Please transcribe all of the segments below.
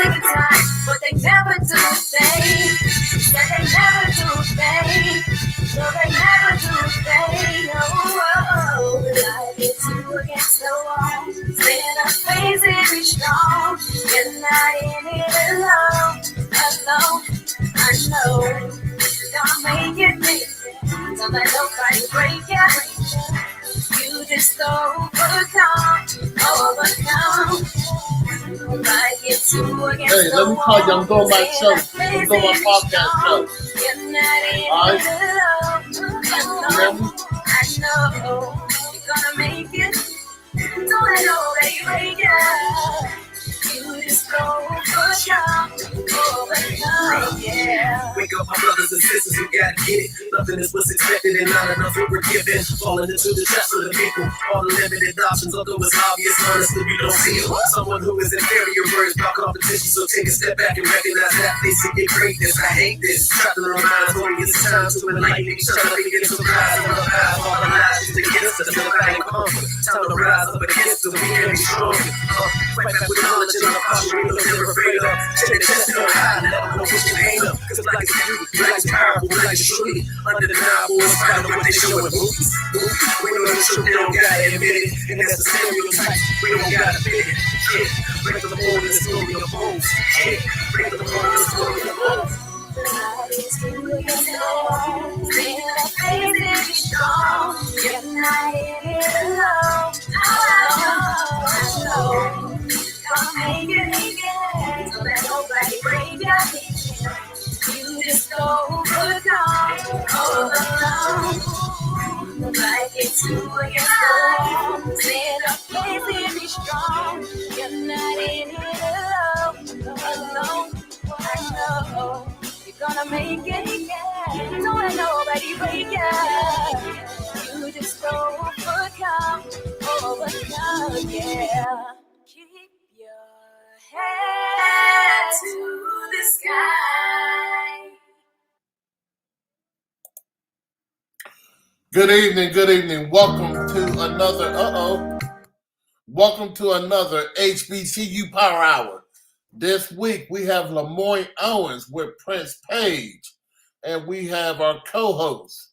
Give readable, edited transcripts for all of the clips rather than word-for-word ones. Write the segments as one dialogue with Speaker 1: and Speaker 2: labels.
Speaker 1: take the time, but they never do. They said they never do. No, they never do. Oh, I get you against the wall. Stand up, face it, be strong. You're not in it alone. I know. Gonna make it. Don't let nobody break you. You just overcome. I get you against
Speaker 2: hey, let me call you. I'm doing my show. I'm doing my podcast show. All right.
Speaker 1: I know you're gonna make it. Don't let nobody break you. You just overcome, yeah.
Speaker 3: Wake up, my brothers and sisters, we gotta get it. Nothing is what's expected and not enough what we're given. Falling into the traps of the people. All the limited options, although it's obvious, honestly, we don't see it. Someone who is inferior worries about competition, so take a step back and recognize that they see your greatness. I hate this. Try to remind only it's time to enlighten each other. We get surprised and revive all the lies just against us. Never fighting comfort. Time to rise up against us. We can be stronger. Fight back with knowledge and our power. We don't never afraid of. Check the chest on high. Let them know what you hang up. Cause like it's you, like it's powerful, like it's truly undeniable. In spite of what they show in movies. We know the truth, they don't gotta admit it. And that's the stereotype. We don't gotta fit it. Yeah. Break the mold in the story of homes. Yeah. Break the mold in the story of homes.
Speaker 1: You just overcome. Like it's you against the wall. Stand up, face it, be strong. You're not in it alone. I know you're gonna make it. Don't let nobody break you. You just overcome, yeah. Keep your head to the sky.
Speaker 2: Good evening. Welcome to another HBCU Power Hour. This week we have LeMoyne-Owens with Prince Page, and we have our co-host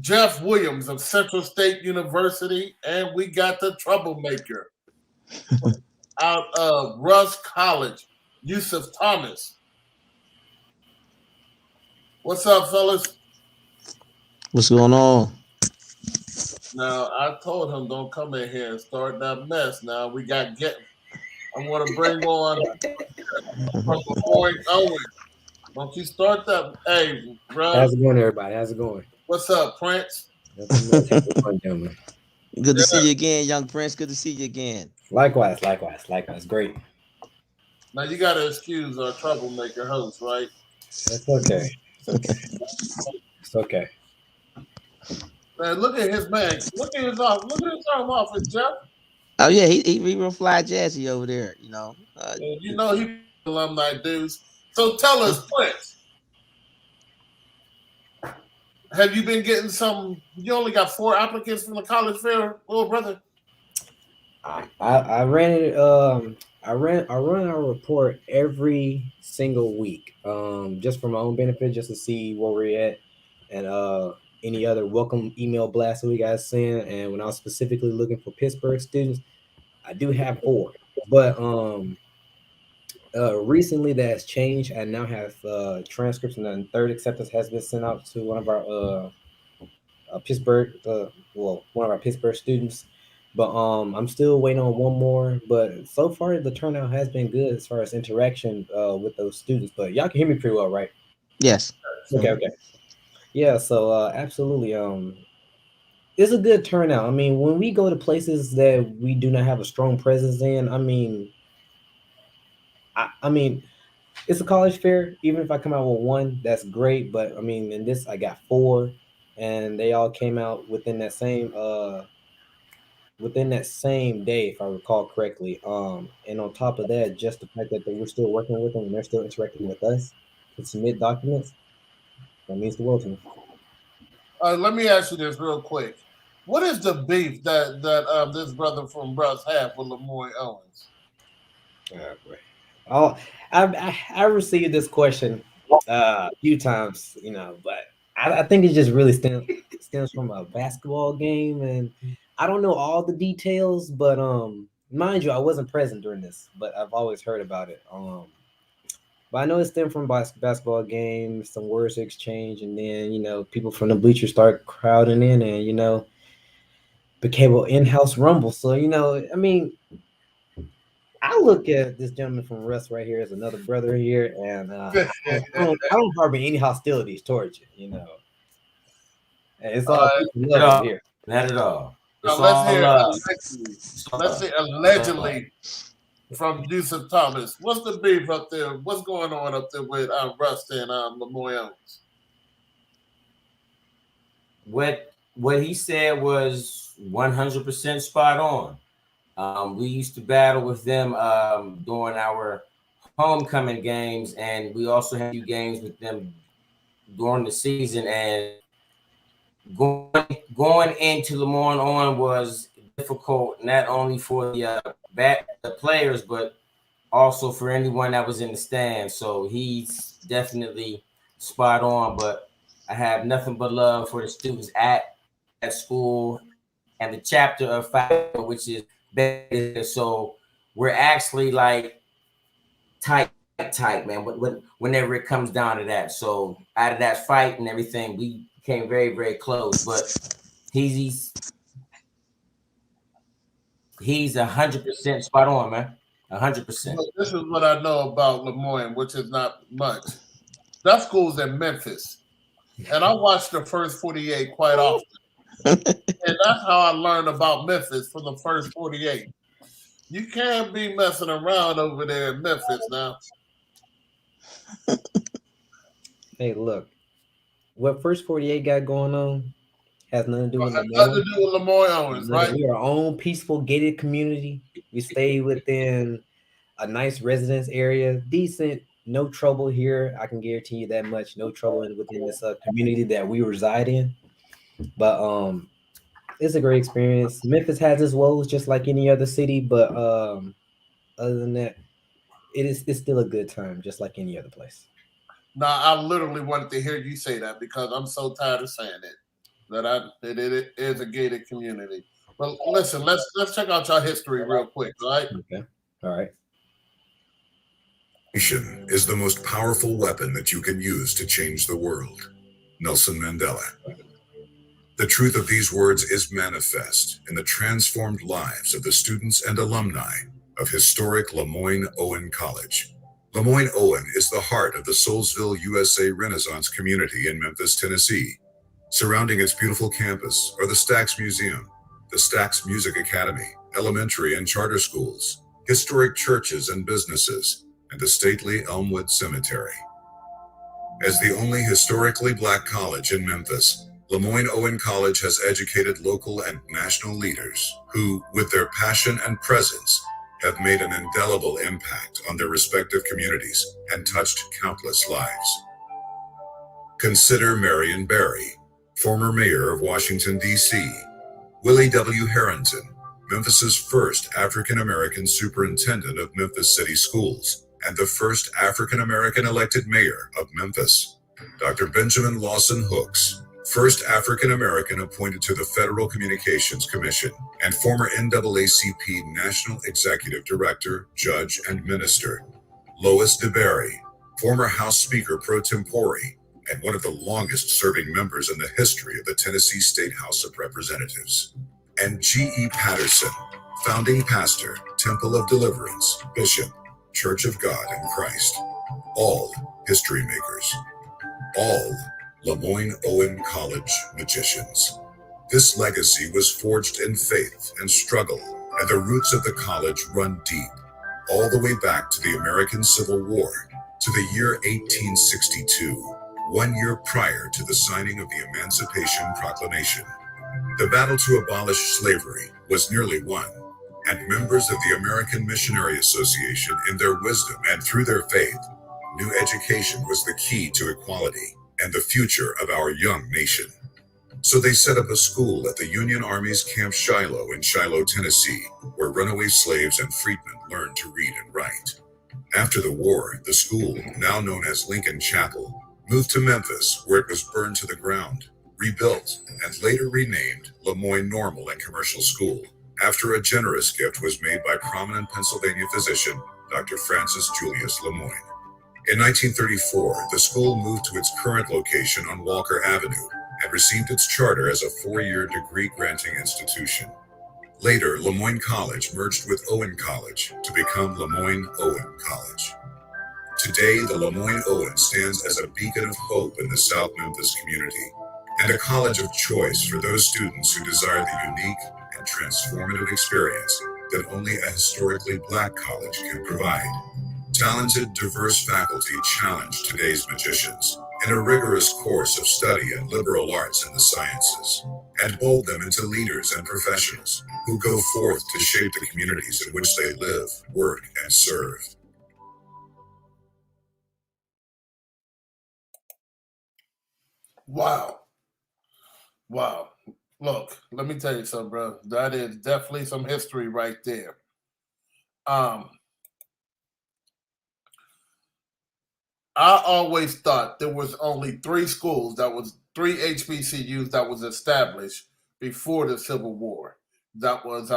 Speaker 2: Jeff Williams of Central State University, and we got the troublemaker out of Russ College, Yusuf Thomas. What's up, fellas?
Speaker 4: What's going on?
Speaker 2: Now, I told him don't come in here and start that mess. Now, I want to bring on from LeMoyne-Owens. Don't you start that. Hey, bro.
Speaker 5: How's it going, everybody? How's it going?
Speaker 2: What's up, Prince?
Speaker 4: Good to see you again, young Prince. Good to see you again.
Speaker 5: Likewise. Great.
Speaker 2: Now, you got to excuse our troublemaker host, right?
Speaker 5: That's okay. It's okay.
Speaker 2: Man, look at his man. Look at his arm off his Jeff.
Speaker 4: Oh yeah, he real fly jazzy over there. You know.
Speaker 2: He alumni dudes. So tell us, Prince. Have you been getting some? You only got 4 applicants from the college fair, little brother.
Speaker 5: I ran it. I run our report every single week, just for my own benefit, just to see where we're at, and any other welcome email blasts that we guys send. And when I was specifically looking for Pittsburgh students, I do have 4, but recently that has changed. I now have transcripts, and then 3rd acceptance has been sent out to one of our one of our Pittsburgh students. But I'm still waiting on one more. But so far the turnout has been good as far as interaction with those students. But y'all can hear me pretty well, right?
Speaker 4: Yes.
Speaker 5: Okay. Yeah, so absolutely. It's a good turnout. I mean, when we go to places that we do not have a strong presence in, I mean, it's a college fair. Even if I come out with 1, that's great. But I mean, in this, I got 4, and they all came out within that same day, if I recall correctly. And on top of that, just the fact that we're still working with them and they're still interacting with us to submit documents, that means the world to me.
Speaker 2: Let me ask you this real quick. What is the beef that this brother from Russ have with LeMoyne-Owens?
Speaker 5: Oh, I received this question a few times, but I think it just really stems from a basketball game, and I don't know all the details, but mind you, I wasn't present during this, but I've always heard about it. But I know it stemmed from basketball games, some words exchange, and then people from the bleachers start crowding in, and became an in-house rumble. So I mean, I look at this gentleman from Russ right here as another brother here, and I don't harbor any hostilities towards you. And it's all peace and
Speaker 6: Not
Speaker 5: love
Speaker 6: at
Speaker 5: over
Speaker 6: all.
Speaker 5: here.
Speaker 6: Not at all.
Speaker 2: Now
Speaker 6: It's all love. It's all
Speaker 2: let's
Speaker 6: love.
Speaker 2: say
Speaker 6: It's all love.
Speaker 2: allegedly from Yusuf Thomas. What's the beef up there? What's going on up there with Rust and LeMoyne-Owens?
Speaker 6: What he said was 100% spot on. We used to battle with them during our homecoming games, and we also had a few games with them during the season. And going into LeMoyne-Owen was difficult, not only for the players, but also for anyone that was in the stands. So he's definitely spot on. But I have nothing but love for the students at that school and the chapter of Phi, which is better. So we're actually like tight, man. Whenever it comes down to that, so out of that fight and everything, we became very, very close. But he's 100% spot on, man. 100%.
Speaker 2: This is what I know about LeMoyne, which is not much. That school's in Memphis, and I watch the first 48 quite often. And that's how I learned about Memphis from the first 48. You can't be messing around over there in Memphis now.
Speaker 5: Hey, look, what First 48 got going on has nothing to do with
Speaker 2: It has nothing
Speaker 5: LeMoyne.
Speaker 2: to do with LeMoyne-Owens, right?
Speaker 5: We are our own peaceful gated community. We stay within a nice residence area, decent, no trouble here. I can guarantee you that much. No trouble within this community that we reside in. But it's a great experience. Memphis has its woes just like any other city, but other than that, it's still a good time, just like any other place.
Speaker 2: Now, I literally wanted to hear you say that because I'm so tired of saying it. It is a gated community. But listen, let's check out your history real quick, all right?
Speaker 5: Okay. All right.
Speaker 7: Education is the most powerful weapon that you can use to change the world. Nelson Mandela. The truth of these words is manifest in the transformed lives of the students and alumni of historic LeMoyne-Owen College. LeMoyne-Owen is the heart of the Soulsville, USA Renaissance community in Memphis, Tennessee. Surrounding its beautiful campus are the Stax Museum, the Stax Music Academy, elementary and charter schools, historic churches and businesses, and the stately Elmwood Cemetery. As the only historically Black college in Memphis, LeMoyne-Owen College has educated local and national leaders who, with their passion and presence, have made an indelible impact on their respective communities and touched countless lives. Consider Marion Barry, former mayor of Washington, D.C., Willie W. Harrington, Memphis's first African-American superintendent of Memphis City Schools, and the first African-American elected mayor of Memphis. Dr. Benjamin Lawson Hooks, first African-American appointed to the Federal Communications Commission, and former NAACP National Executive Director, Judge, and Minister. Lois DeBerry, former House Speaker pro tempore, and one of the longest-serving members in the history of the Tennessee State House of Representatives. And G.E. Patterson, founding pastor, Temple of Deliverance, Bishop, Church of God in Christ. All history makers. All LeMoyne-Owen College magicians. This legacy was forged in faith and struggle, and the roots of the college run deep, all the way back to the American Civil War, to the year 1862, 1 year prior to the signing of the Emancipation Proclamation. The battle to abolish slavery was nearly won, and members of the American Missionary Association, in their wisdom and through their faith, knew education was the key to equality and the future of our young nation. So they set up a school at the Union Army's Camp Shiloh in Shiloh, Tennessee, where runaway slaves and freedmen learned to read and write. After the war, the school, now known as Lincoln Chapel, moved to Memphis, where it was burned to the ground, rebuilt, and later renamed LeMoyne Normal and Commercial School, after a generous gift was made by prominent Pennsylvania physician Dr. Francis Julius LeMoyne. In 1934, the school moved to its current location on Walker Avenue and received its charter as a 4-year degree-granting institution. Later, LeMoyne College merged with Owen College to become LeMoyne-Owen College. Today, the LeMoyne-Owen stands as a beacon of hope in the South Memphis community and a college of choice for those students who desire the unique and transformative experience that only a historically Black college can provide. Talented, diverse faculty challenge today's magicians in a rigorous course of study in liberal arts and the sciences, and mold them into leaders and professionals who go forth to shape the communities in which they live, work, and serve.
Speaker 2: Wow. Wow. Look, let me tell you something, bro. That is definitely some history right there. I always thought there was only 3 schools that was 3 HBCUs that was established before the Civil War. That was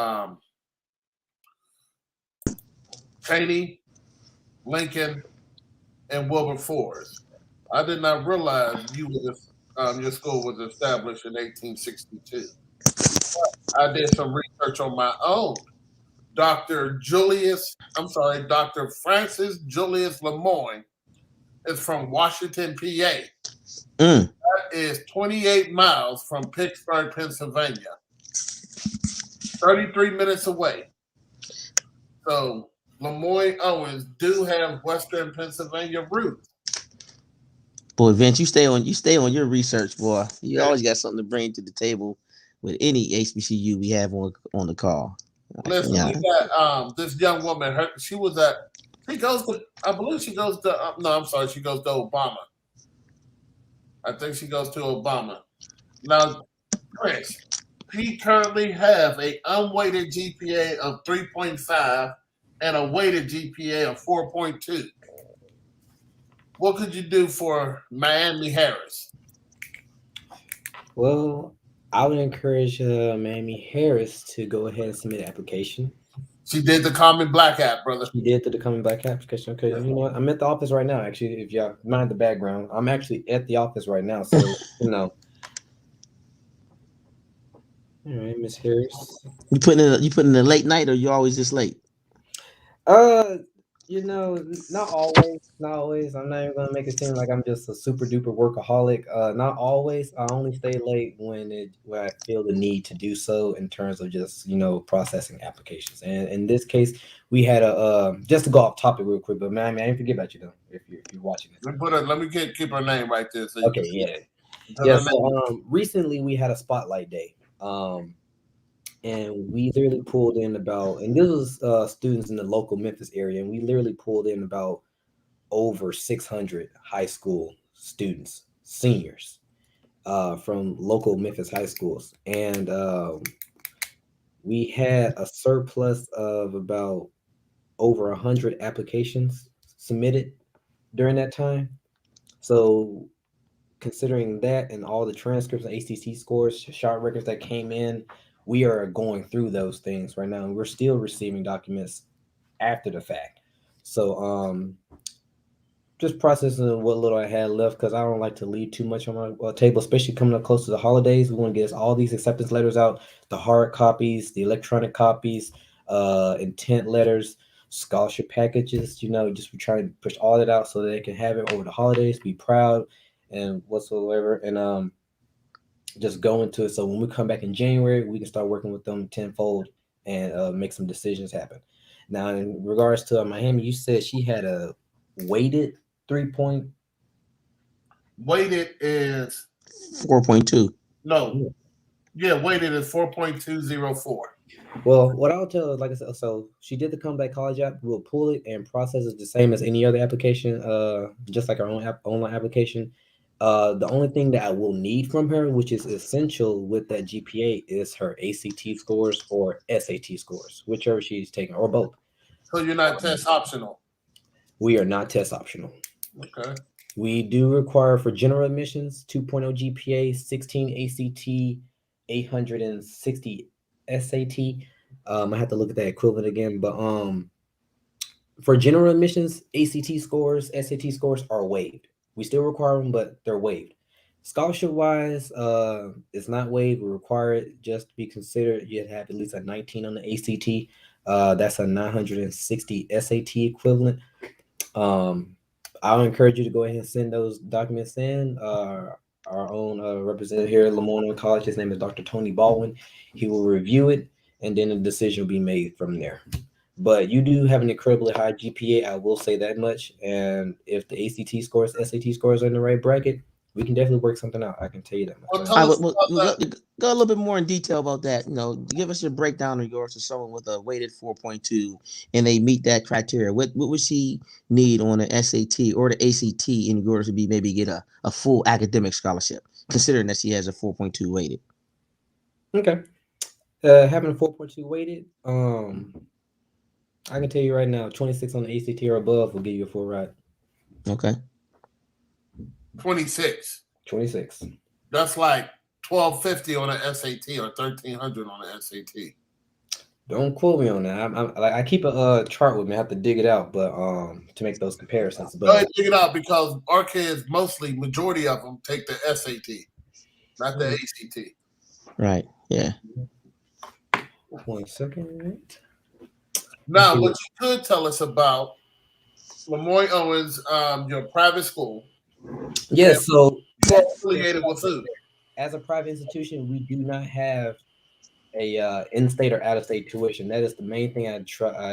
Speaker 2: Cheney, Lincoln, and Wilberforce. I did not realize your school was established in 1862. I did some research on my own. Dr. Francis Julius LeMoyne is from Washington, PA.
Speaker 4: Mm.
Speaker 2: That is 28 miles from Pittsburgh, Pennsylvania. 33 minutes away. So LeMoyne-Owens do have Western Pennsylvania roots.
Speaker 4: Boy, Vince, you stay on your research, boy. You always got something to bring to the table with any HBCU we have on the call.
Speaker 2: Listen,
Speaker 4: Yeah.
Speaker 2: we got this young woman. She goes to she goes to Obama. I think she goes to Obama. Now, Chris, he currently have a unweighted GPA of 3.5 and a weighted GPA of 4.2. What could you do for Miami Harris?
Speaker 5: Well, I would encourage Miami Harris to go ahead and submit an application.
Speaker 2: She did the Common Black app, brother.
Speaker 5: She did the Coming Black application. Okay, you know what? I'm at the office right now. Actually, if y'all mind the background, I'm actually at the office right now. So you know. All right, Miss Harris.
Speaker 4: You putting in a late night, or you always just late?
Speaker 5: You know, not always. I'm not even gonna make it seem like I'm just a super duper workaholic. Not always. I only stay late when I feel the need to do so in terms of just processing applications. And in this case, we had a just to go off topic real quick, but man, I didn't forget about you though. If you're watching this,
Speaker 2: let me keep her name right there. So
Speaker 5: okay, yeah. So recently we had a spotlight day. And we literally pulled in and this was students in the local Memphis area, and we literally pulled in about over 600 high school students, seniors, from local Memphis high schools. And we had a surplus of about over 100 applications submitted during that time. So considering that and all the transcripts and ACT scores, shot records that came in, we are going through those things right now, and we're still receiving documents after the fact. So just processing what little I had left, because I don't like to leave too much on my table, especially coming up close to the holidays. We want to get all these acceptance letters out, the hard copies, the electronic copies, intent letters, scholarship packages. Just we try to push all that out so that they can have it over the holidays, be proud and whatsoever, and just go into it. So when we come back in January, we can start working with them tenfold and make some decisions happen. Now, in regards to Miami, you said she had a weighted 3 point.
Speaker 2: Weighted is
Speaker 4: 4.2.
Speaker 2: No. Yeah, weighted is 4.204.
Speaker 5: Well, what I'll tell is, like I said, so she did the Comeback College app. We'll pull it and process it the same as any other application, just like our own online application. The only thing that I will need from her, which is essential with that GPA, is her ACT scores or SAT scores, whichever she's taking, or both.
Speaker 2: So you're not test optional?
Speaker 5: We are not test optional.
Speaker 2: Okay.
Speaker 5: We do require for general admissions 2.0 GPA, 16 ACT, 860 SAT. I have to look at that equivalent again, but for general admissions, ACT scores, SAT scores are waived. We still require them, but they're waived. Scholarship wise, it's not waived. We require it just to be considered. You have to have at least a 19 on the ACT. That's a 960 SAT equivalent. I'll encourage you to go ahead and send those documents in. Our own representative here at LeMoyne-Owen College, his name is Dr. Tony Baldwin. He will review it, and then a decision will be made from there. But you do have an incredibly high GPA, I will say that much. And if the ACT scores, SAT scores are in the right bracket, we can definitely work something out. I can tell you that much.
Speaker 2: Well,
Speaker 5: Right?
Speaker 2: tell
Speaker 4: I
Speaker 2: us
Speaker 4: would well,
Speaker 2: about that.
Speaker 4: go a little bit more in detail about that. Give us your breakdown in regards to someone with a weighted 4.2 and they meet that criteria. What would she need on the SAT or the ACT in order to be maybe get a full academic scholarship, considering that she has a 4.2 weighted?
Speaker 5: Okay. Having a 4.2 weighted, I can tell you right now, 26 on the ACT or above will give you a full ride.
Speaker 4: Okay.
Speaker 2: 26.
Speaker 5: 26.
Speaker 2: That's like 1250 on an SAT or 1300 on an SAT.
Speaker 5: Don't quote me on that. I keep a chart with me. I have to dig it out, but to make those comparisons.
Speaker 2: Go ahead
Speaker 5: But
Speaker 2: and dig it out because our kids, majority of them, take the SAT, not the ACT.
Speaker 4: Right. Yeah.
Speaker 5: 1 second.
Speaker 2: Now, what you could tell us about LeMoyne-Owen's, your private school.
Speaker 5: Yes, so
Speaker 2: Affiliated with who?
Speaker 5: as a private institution, we do not have a in-state or out-of-state tuition. That is the main thing I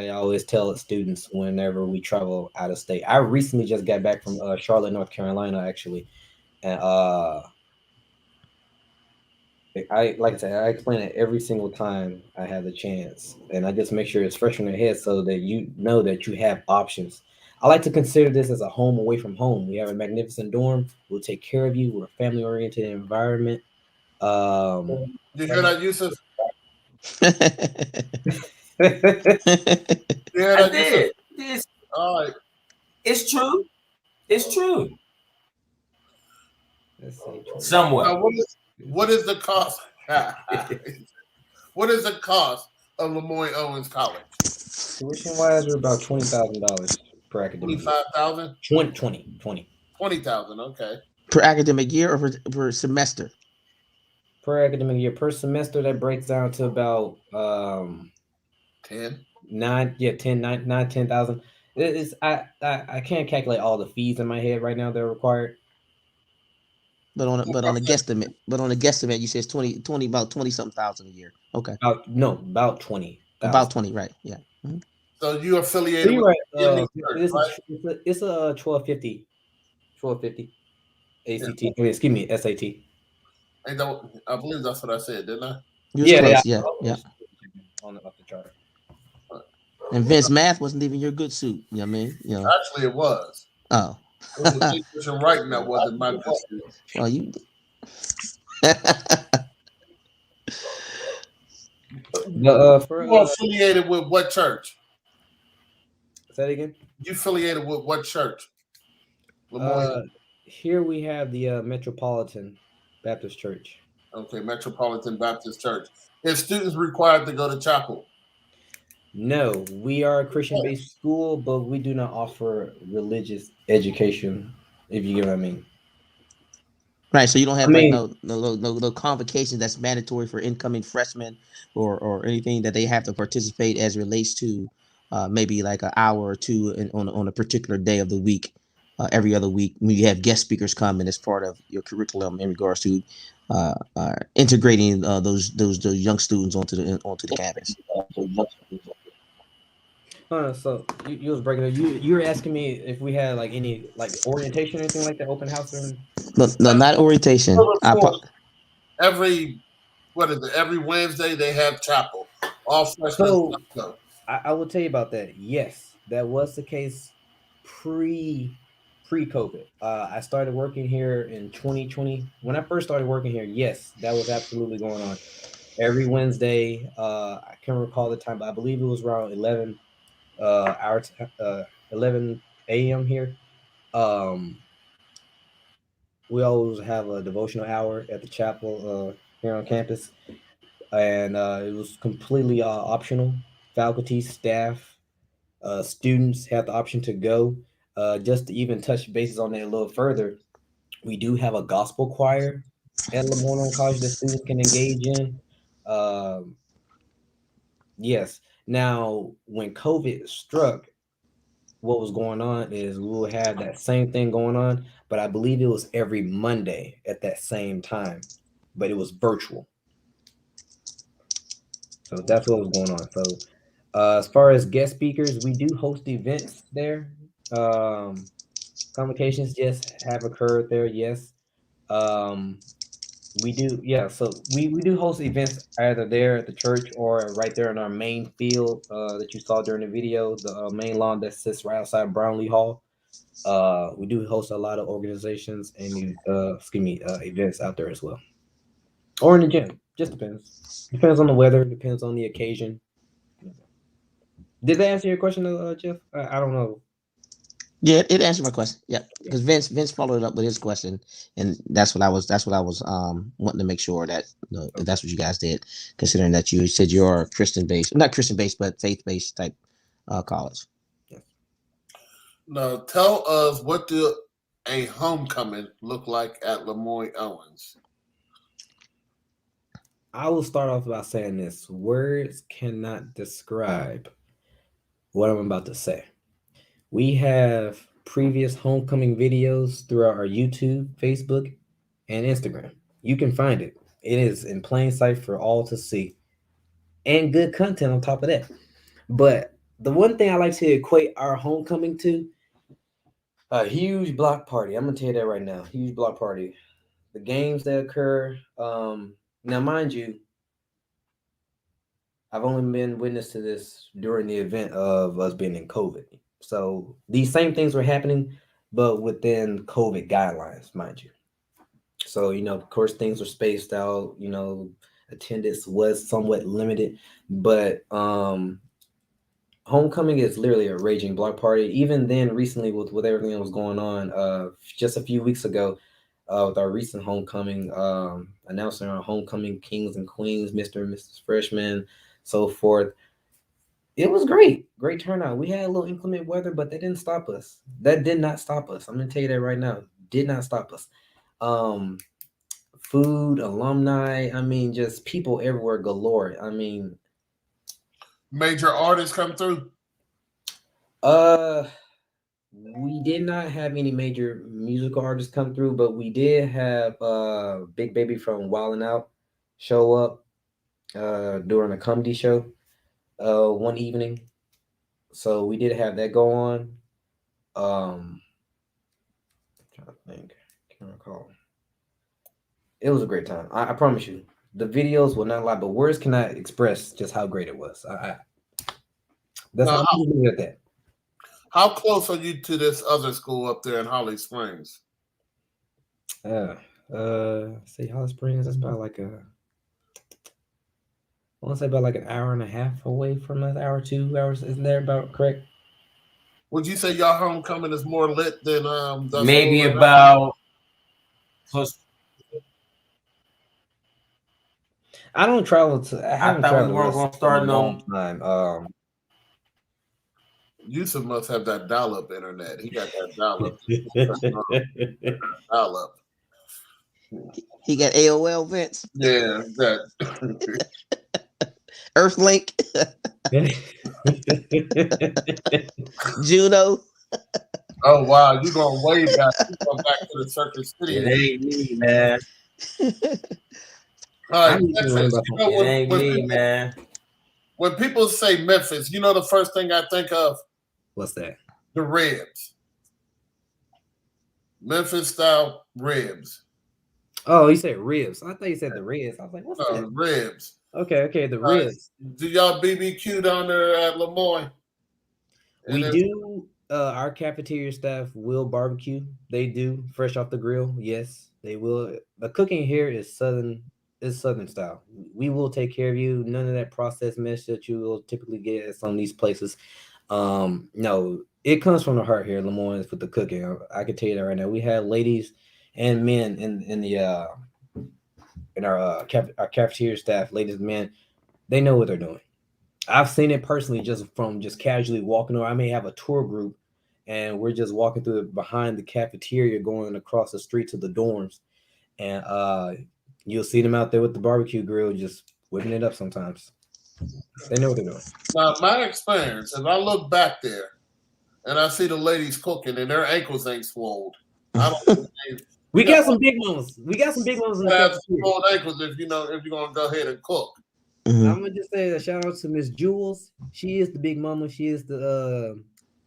Speaker 5: always tell students whenever we travel out of state. I recently just got back from Charlotte, North Carolina, actually, and like I said, I explain it every single time I have the chance, and I just make sure it's fresh in their head so that you know that you have options. I like to consider this as a home away from home. We have a magnificent dorm. We'll take care of you. We're a family-oriented environment.
Speaker 2: You hear that, Yusuf?
Speaker 5: I
Speaker 2: You hear
Speaker 6: I
Speaker 2: that, Yusuf?
Speaker 6: did.
Speaker 2: All right.
Speaker 6: It's true. It's true.
Speaker 5: Let's see.
Speaker 6: Somewhat.
Speaker 2: Now, what is the cost? What is the cost of LeMoyne-Owens College?
Speaker 5: Tuition wise, we're about $20,000 per academic year.
Speaker 2: 25,000?
Speaker 5: 20.
Speaker 2: 20,000. Okay.
Speaker 4: Per academic year or per semester?
Speaker 5: Per academic year. Per semester, that breaks down to about
Speaker 2: 10.
Speaker 5: 10,000. It's I can't calculate all the fees in my head right now that are required.
Speaker 4: But on a guesstimate, you say it's 20 about 20 something thousand a year. Okay.
Speaker 5: About 20.
Speaker 4: About 20, right? Yeah. Mm-hmm.
Speaker 2: So you affiliated
Speaker 5: You're
Speaker 2: with
Speaker 5: right.
Speaker 2: church, right?
Speaker 5: It's a 1250 ACT. I mean, excuse me, SAT.
Speaker 2: I believe that's what I said, didn't I?
Speaker 4: You was close, yeah.
Speaker 5: On the chart.
Speaker 4: And Vince math wasn't even your good suit. You know what I mean?
Speaker 2: Actually, it was.
Speaker 4: Oh.
Speaker 2: It was English and writing that wasn't my good suit.
Speaker 4: Well, you.
Speaker 2: You affiliated with what church?
Speaker 5: Say that again.
Speaker 2: You affiliated with what church?
Speaker 5: Here we have the Metropolitan Baptist Church.
Speaker 2: Okay, Metropolitan Baptist Church. Is students required to go to chapel?
Speaker 5: No, we are a Christian-based school, but we do not offer religious education, if you get what I mean.
Speaker 4: Right, so you don't have no convocation that's mandatory for incoming freshmen or anything that they have to participate as relates to maybe like an hour or two on a particular day of the week, every other week when you have guest speakers come in as part of your curriculum in regards to integrating those young students onto the campus.
Speaker 5: So you was breaking it. You were asking me if we had like any like orientation or anything like that, open house or anything?
Speaker 4: No, not orientation.
Speaker 2: Every Wednesday they have chapel. All freshmen.
Speaker 5: So I will tell you about that. Yes, that was the case pre-COVID. I started working here in 2020. When I first started working here, yes, that was absolutely going on. Every Wednesday, I can't recall the time, but I believe it was around 11 a.m. here. Um, we always have a devotional hour at the chapel here on campus, and it was completely optional. Faculty, staff, students have the option to go. Just to even touch bases on that a little further, we do have a gospel choir at LeMoyne-Owen College that students can engage in. Um, yes. Now, when COVID struck, what was going on is we will have that same thing going on, but I believe it was every Monday at that same time, but it was virtual. So that's what was going on. So as far as guest speakers, we do host events there. Um, Convocations just have occurred there. Yes. Um, we do. Yeah. So we do host events either there at the church or right there in our main field that you saw during the video, the main lawn that sits right outside Brownlee Hall. We do host a lot of organizations and events out there as well, or in the gym. Just depends. Depends on the weather. Depends on the occasion. Did that answer your question, Jeff? I don't know.
Speaker 4: Yeah, it answered my question. Yeah, because Vince followed it up with his question, and that's what I was wanting to make sure that that's what you guys did, considering that you said you're Christian based, not Christian based, but faith based type college.
Speaker 5: Yes.
Speaker 2: Now, tell us, what do a homecoming look like at LeMoyne-Owens?
Speaker 5: I will start off by saying this: words cannot describe what I'm about to say. We have previous homecoming videos throughout our YouTube, Facebook, and Instagram. You can find it. It is in plain sight for all to see, and good content on top of that. But the one thing I like to equate our homecoming to, a huge block party. I'm gonna tell you that right now. Huge block party. The games that occur. Now, mind you, I've only been witness to this during the event of us being in COVID. So these same things were happening, but within COVID guidelines, mind you. So, of course, things were spaced out, attendance was somewhat limited, but homecoming is literally a raging block party. Even then, recently, with everything that was going on, just a few weeks ago, with our recent homecoming, announcing our homecoming kings and queens, Mr. and Mrs. Freshman, so forth. It was great turnout. We had a little inclement weather, but that didn't stop us. That did not stop us. I'm gonna tell you that right now. Did not stop us. Um, Food, alumni. I mean, just people everywhere galore. I mean,
Speaker 2: Major artists come through?
Speaker 5: uh, we did not have any major musical artists come through, but we did have Big Baby from Wild 'N Out show up during a comedy show one evening. So we did have that go on. I'm trying to think. Can't recall. It was a great time. I promise you. The videos will not lie, but words cannot express just how great it was. That's
Speaker 2: Now,
Speaker 5: I'm just leaving it at that.
Speaker 2: how close are you to this other school up there in Holly Springs?
Speaker 5: See, Holly Springs. That's about like I want to say about like an hour and a half away from us. Hour, 2 hours. Isn't that about correct?
Speaker 2: Would you say y'all homecoming is more lit than the
Speaker 6: Maybe
Speaker 2: school?
Speaker 6: about plus.
Speaker 5: I don't travel to. I
Speaker 6: I
Speaker 5: haven't
Speaker 6: thought we
Speaker 5: traveled
Speaker 6: weren't
Speaker 5: west
Speaker 6: gonna
Speaker 5: in a
Speaker 6: start
Speaker 5: long
Speaker 6: no.
Speaker 5: time.
Speaker 2: Yusuf must have that dial-up internet. He got that dial-up. Dial-up.
Speaker 4: He got AOL, Vince.
Speaker 2: Yeah, that.
Speaker 4: Earthlink, Juno.
Speaker 2: Oh wow, you going way back. You going back to the Circuit City.
Speaker 6: It ain't me, man.
Speaker 2: All
Speaker 5: I
Speaker 2: right,
Speaker 5: need to learn
Speaker 2: Memphis.
Speaker 5: about
Speaker 2: You know,
Speaker 6: It ain't me, man.
Speaker 2: when people say Memphis, you know the first thing I think of?
Speaker 5: what's that?
Speaker 2: The ribs. Memphis style ribs.
Speaker 5: Oh, you said ribs. I thought you said the ribs. I was like, what's
Speaker 2: No,
Speaker 5: that?
Speaker 2: ribs.
Speaker 5: Okay, the ribs.
Speaker 2: Do y'all BBQ down there at LeMoyne?
Speaker 5: We do. Our cafeteria staff will barbecue. They do fresh off the grill. Yes, they will. The cooking here is southern. Is southern style. We will take care of you. None of that processed mess that you will typically get at some of these places. No, it comes from the heart here, LeMoyne, with the cooking. I can tell you that right now. We had ladies and men in the in our our cafeteria staff, ladies and men. They know what they're doing. I've seen it personally just from just casually walking over. I may have a tour group and we're just walking through behind the cafeteria going across the street to the dorms, and you'll see them out there with the barbecue grill just whipping it up sometimes. They know what they're doing.
Speaker 2: Now, my experience, if I look back there and I see the ladies cooking and their ankles ain't swollen, I don't think
Speaker 5: We got some big ones. We got some big ones in the
Speaker 2: have
Speaker 5: cafeteria.
Speaker 2: swollen ankles if you know if you're gonna go ahead and cook.
Speaker 4: Mhm.
Speaker 5: I'm gonna just say a shout out to Miss Jules. She is the big mama. She is the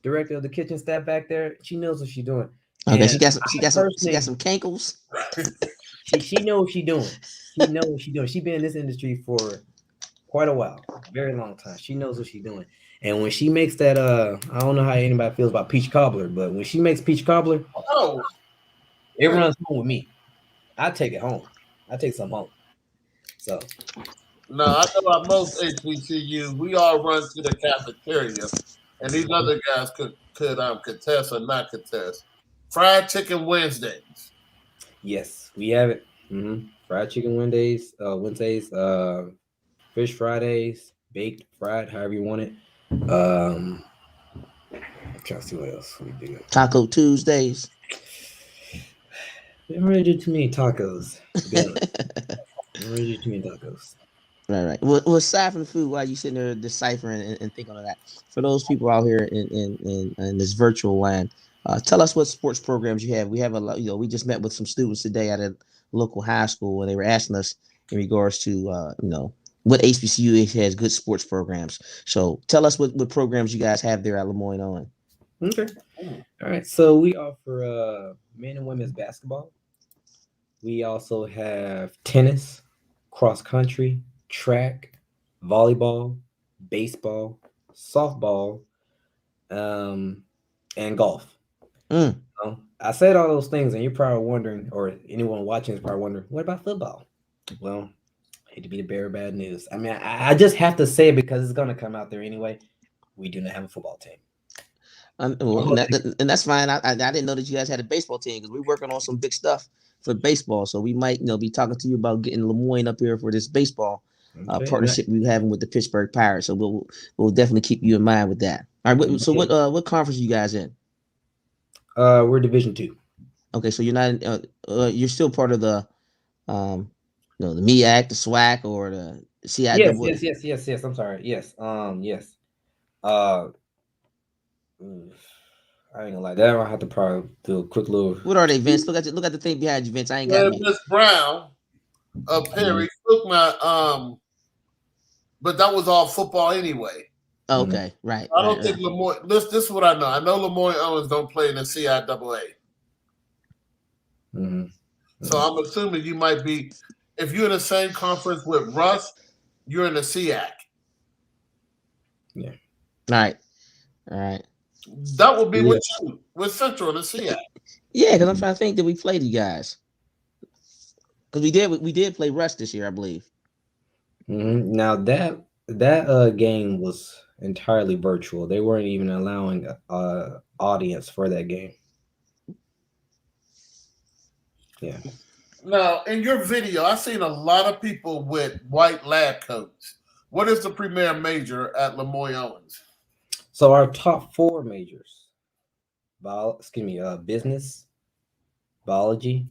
Speaker 5: director of the kitchen staff back there. She knows what she's doing.
Speaker 4: Okay,
Speaker 5: And
Speaker 4: she got some. She got some. She
Speaker 5: personally-
Speaker 4: got some cankles.
Speaker 5: she knows what she's doing. She knows what she's doing. She's been in this industry for quite a while, very long time. She knows what she's doing. And when she makes that, I don't know how anybody feels about peach cobbler, but when she makes peach cobbler,
Speaker 2: Oh,
Speaker 5: it runs home with me. I take it home. I take some home. So
Speaker 2: no, I know at most HBCU we all run to the cafeteria, and these other guys could contest or not contest. Fried chicken Wednesdays.
Speaker 5: yes, we have it. Fried chicken Wednesdays, fish Fridays, baked, fried, however you want it. I'm trying to see what else we do.
Speaker 4: Taco Tuesdays.
Speaker 5: We don't really do too many tacos. We don't really do too many tacos.
Speaker 4: Right. Well, aside from the food, while you sitting there deciphering and thinking of that, for those people out here in this virtual land, tell us what sports programs you have. We have a lot. We just met with some students today at a local high school, and they were asking us in regards to what HBCU has good sports programs. So tell us what programs you guys have there at LeMoyne-Owen.
Speaker 5: Okay. All right. So we offer men and women's basketball. We also have tennis, cross country, track, volleyball, baseball, softball, and golf. I said all those things, and you're probably wondering, or anyone watching is probably wondering, what about football? Well, I hate to be the bearer of bad news. I mean, I just have to say it because it's going to come out there anyway. We do not have a football team.
Speaker 4: And that's fine. I didn't know that you guys had a baseball team because we're working on some big stuff for baseball. So we might be talking to you about getting LeMoyne up here for this baseball partnership we're having with the Pittsburgh Pirates. So we'll definitely keep you in mind with that. All right. So what conference are you guys in?
Speaker 5: We're Division II.
Speaker 4: Okay, so you're not. You're still part of the, the MEAC, the SWAC, or the CIAA.
Speaker 5: Yes. I'm sorry. Yes. Yes. I ain't gonna lie. That I have to probably do a quick little.
Speaker 4: What are they, Vince? Look at the thing behind you, Vince. I ain't got me.
Speaker 2: Miss Brown of Perry took my but that was all football anyway.
Speaker 4: Okay, right.
Speaker 2: I don't think LeMoyne. This is what I know. I know LeMoyne-Owens don't play in the CIAA. So I'm assuming you might be, if you're in the same conference with Russ, you're in the SEAC.
Speaker 5: Yeah.
Speaker 4: All right.
Speaker 2: That would be with you, with Central and the SEAC.
Speaker 4: Yeah, because I'm trying to think that we played you guys. Because we did play Russ this year, I believe.
Speaker 5: Now that game was entirely virtual. They weren't even allowing audience for that game. Yeah.
Speaker 2: Now, in your video, I've seen a lot of people with white lab coats. What is the premier major at LeMoyne-Owens?
Speaker 5: So our top four majors: business, biology,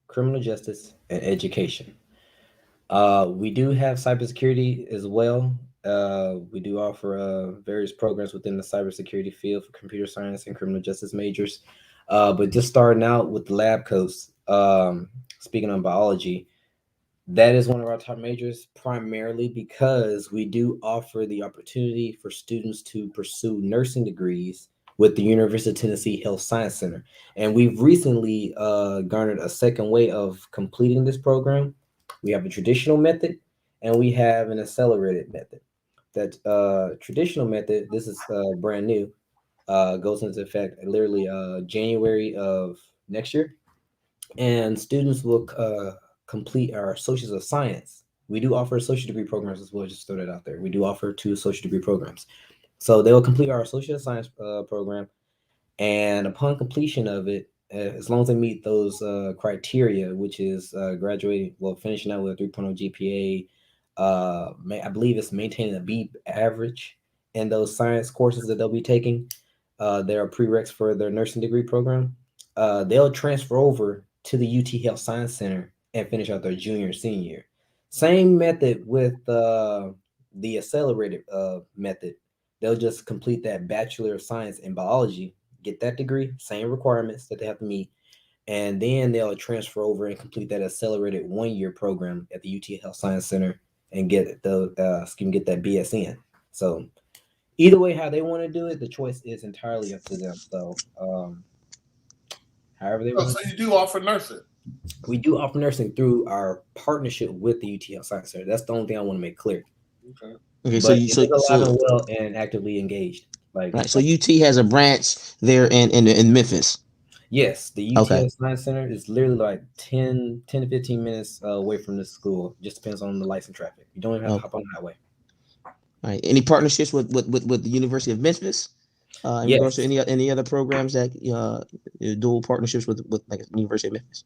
Speaker 5: criminal justice, and education. We do have cybersecurity as well. We do offer various programs within the cybersecurity field for computer science and criminal justice majors. But just starting out with the lab coats, speaking on biology, that is one of our top majors, primarily because we do offer the opportunity for students to pursue nursing degrees with the University of Tennessee Health Science Center. And we've recently garnered a second way of completing this program. We have a traditional method and we have an accelerated method. That traditional method, this is brand new, goes into effect literally January of next year. And students will complete our Associates of Science. We do offer associate degree programs as well, just throw that out there. We do offer 2 associate degree programs. So they will complete our Associate of Science program, And upon completion of it, as long as they meet those criteria, which is graduating, well, finishing out with a 3.0 GPA, I believe it's maintaining a B average in those science courses that they'll be taking. There are prereqs for their nursing degree program. They'll transfer over to the UT Health Science Center and finish out their junior and senior year. Same method with the accelerated method. They'll just complete that Bachelor of Science in Biology, get that degree, same requirements that they have to meet, and then they'll transfer over and complete that accelerated 1 year program at the UT Health Science Center and get get that BSN. So either way, how they want to do it, the choice is entirely up to them. So however they
Speaker 2: Oh,
Speaker 5: want
Speaker 2: so
Speaker 5: to.
Speaker 2: you do offer nursing?
Speaker 5: We do offer nursing through our partnership with the UT Health Science Center. That's the only thing I want to make clear.
Speaker 2: Okay.
Speaker 4: Okay, so
Speaker 5: But
Speaker 4: you
Speaker 5: it is alive
Speaker 4: so
Speaker 5: and well and actively engaged.
Speaker 4: right. So UT has a branch there in Memphis.
Speaker 5: Yes, the
Speaker 4: Okay.
Speaker 5: UTS Science Center is literally like 10 to 15 minutes away from the school. Just depends on the lights and traffic. You don't even have to hop on the highway.
Speaker 4: All right. Any partnerships with the University of Memphis? In regards to
Speaker 5: Yes,
Speaker 4: any other programs that dual partnerships with like University of Memphis?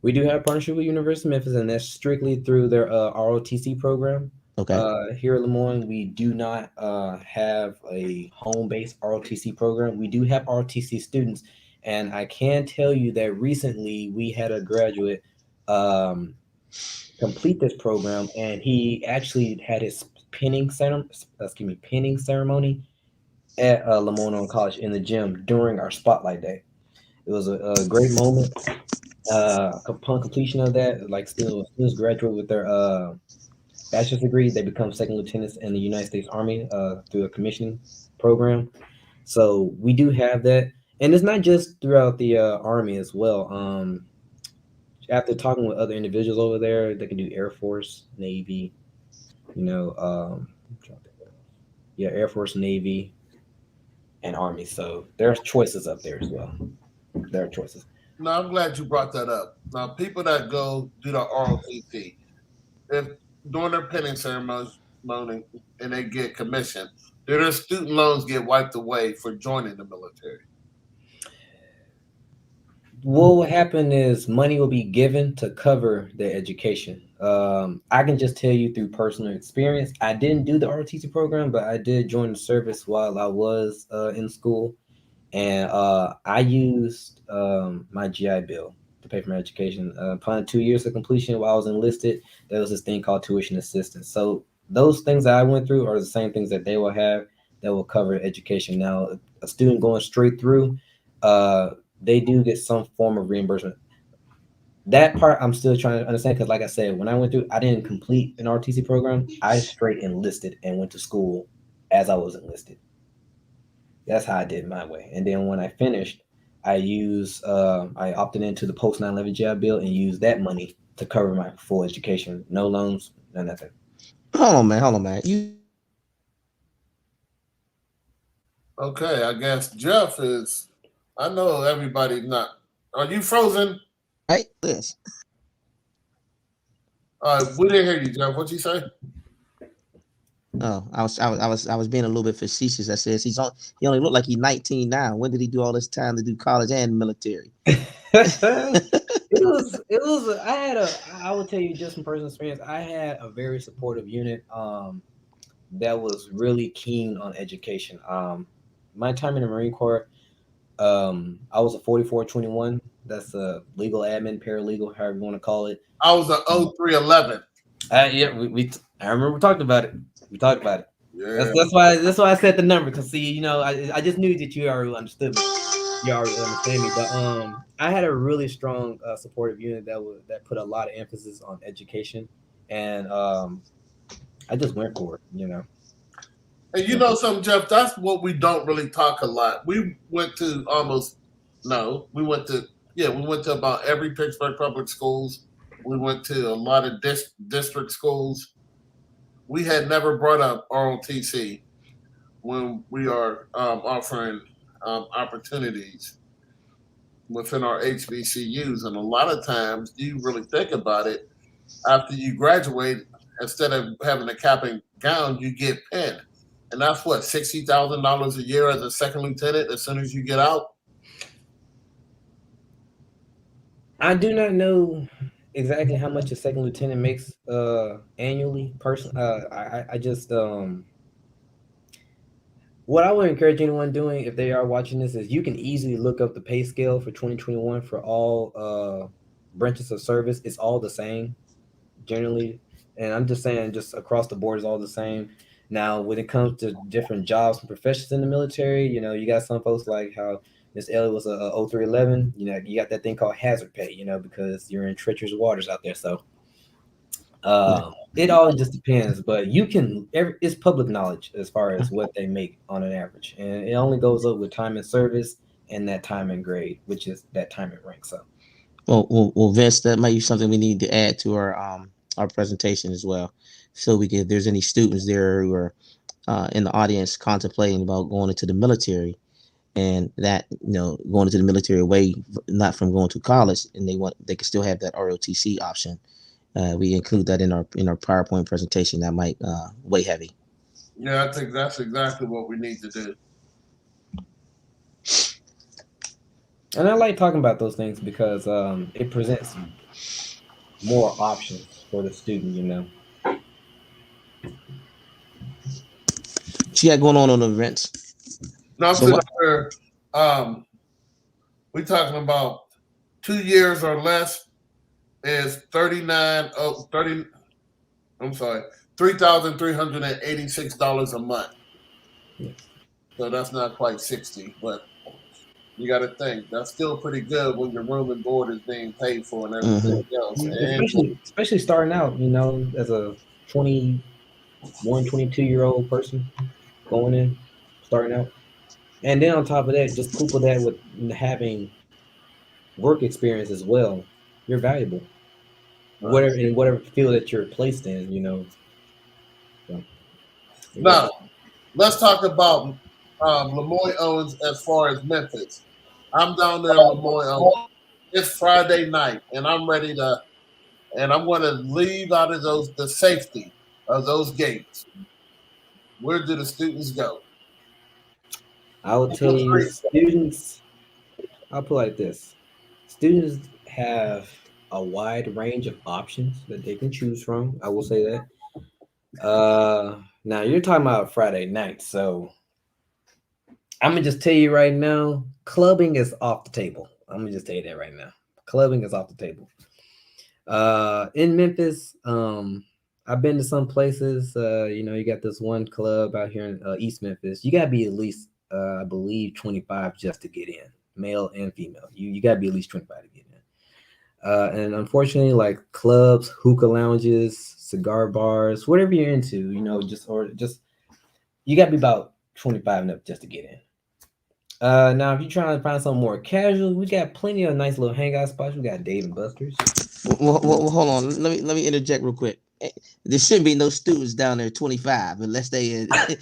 Speaker 5: we do have a partnership with University of Memphis, and that's strictly through their ROTC program.
Speaker 4: Okay.
Speaker 5: Here at LeMoyne, we do not have a home-based ROTC program. We do have ROTC students, and I can tell you that recently we had a graduate complete this program, and he actually had his pinning ceremony at LeMoyne-Owen College in the gym during our spotlight day. It was a great moment. Upon completion of that, like students graduate with their bachelor's degree, they become second lieutenants in the United States Army through a commissioning program. So we do have that, and it's not just throughout the Army as well. After talking with other individuals over there, they can do Air Force, Navy, you know, yeah, Air Force, Navy, and Army. So there's choices up there as well. There are choices.
Speaker 2: No, I'm glad you brought that up. Now, people that go do the ROTC, if during their pinning ceremony and they get commissioned, do their student loans get wiped away for joining the military?
Speaker 5: What will happen is money will be given to cover their education. I can just tell you through personal experience. I didn't do the ROTC program, but I did join the service while I was in school, and I used my GI Bill to pay for my education. Upon 2 years of completion, while I was enlisted, there was this thing called tuition assistance. So those things that I went through are the same things that they will have that will cover education. Now, a student going straight through, uh, they do get some form of reimbursement. That part I'm still trying to understand because, like I said, when I went through, I didn't complete an RTC program. I straight enlisted and went to school as I was enlisted. That's how I did my way. And then when I finished, I opted into the post 9/11 GI Bill and used that money to cover my full education. No loans, no nothing.
Speaker 4: Hold on, man. You
Speaker 2: Okay, I guess Jeff is. I know everybody's not. Are you frozen?
Speaker 4: right? This.
Speaker 2: We didn't hear you, Jeff. What'd you say?
Speaker 4: Oh, I was being a little bit facetious. I said he only looked like he's 19 now. When did he do all this time to do college and military?
Speaker 5: It was I will tell you just from personal experience, I had a very supportive unit that was really keen on education. My time in the Marine Corps, I was a 4421. That's a legal admin, paralegal, however you want to call it.
Speaker 2: I was a 0311.
Speaker 5: Yeah, I remember we talked about it. We talked about it.
Speaker 2: Yeah.
Speaker 5: That's why I said the number, because see, I just knew that you already understood me. You already understand me. But I had a really strong supportive unit that put a lot of emphasis on education, and I just went for it.
Speaker 2: And you know something, Jeff? That's what we don't really talk a lot. We went to we went to about every Pittsburgh public schools. We went to a lot of district schools. We had never brought up ROTC when we are offering opportunities within our HBCUs. And a lot of times, you really think about it, after you graduate, instead of having a cap and gown, you get pinned. And that's what, $60,000 a year as a second lieutenant as soon as you get out?
Speaker 5: I do not know exactly how much a second lieutenant makes annually. Personally, I just what I would encourage anyone doing if they are watching this is you can easily look up the pay scale for 2021 for all branches of service. It's all the same generally, and I'm just saying just across the board is all the same. Now, when it comes to different jobs and professions in the military, you got some folks like how Miss Ellie was a 0311. You got that thing called hazard pay. Because you're in treacherous waters out there. So it all just depends, but it's public knowledge as far as what they make on an average, and it only goes up with time and service and that time and grade, which is that time and rank. So,
Speaker 4: well, Vince, that might be something we need to add to our presentation as well, so we can. If there's any students there who are in the audience contemplating about going into the military, and that going into the military away, not from going to college, and they can still have that ROTC option. We include that in our PowerPoint presentation. That might weigh heavy.
Speaker 2: Yeah, I think that's exactly what we need to do.
Speaker 5: and I like talking about those things because it presents more options for the student.
Speaker 4: What you got going on the events?
Speaker 2: Now, so we talking about 2 years or less is $3,386 a month.
Speaker 5: Yes.
Speaker 2: So that's not quite 60, but you got to think that's still pretty good when your room and board is being paid for and everything else.
Speaker 5: Especially starting out, as a 21, 22-year-old person going in, starting out. And then on top of that, just couple that with having work experience as well. You're valuable, whatever field that you're placed in. So,
Speaker 2: now, let's talk about LeMoyne-Owens as far as Memphis. I'm down there in LeMoyne-Owens. It's Friday night, and I'm ready to, and I'm going to leave out of the safety of those gates. Where do the students go?
Speaker 5: I will tell you, students. I'll put it like this: students have a wide range of options that they can choose from. I will say that. Now you're talking about Friday night, so I'm gonna just tell you right now, clubbing is off the table. I'm gonna just tell you that right now. Clubbing is off the table. In Memphis, I've been to some places. You got this one club out here in East Memphis. You gotta be at least, I believe, 25 just to get in, male and female. You gotta be at least 25 to get in. And unfortunately, like clubs, hookah lounges, cigar bars, whatever you're into, just you gotta be about 25 and up just to get in. Now, if you're trying to find something more casual, we got plenty of nice little hangout spots. We got Dave and Buster's.
Speaker 4: Well, hold on. Let me interject real quick. There shouldn't be no students down there 25 unless they in graduate.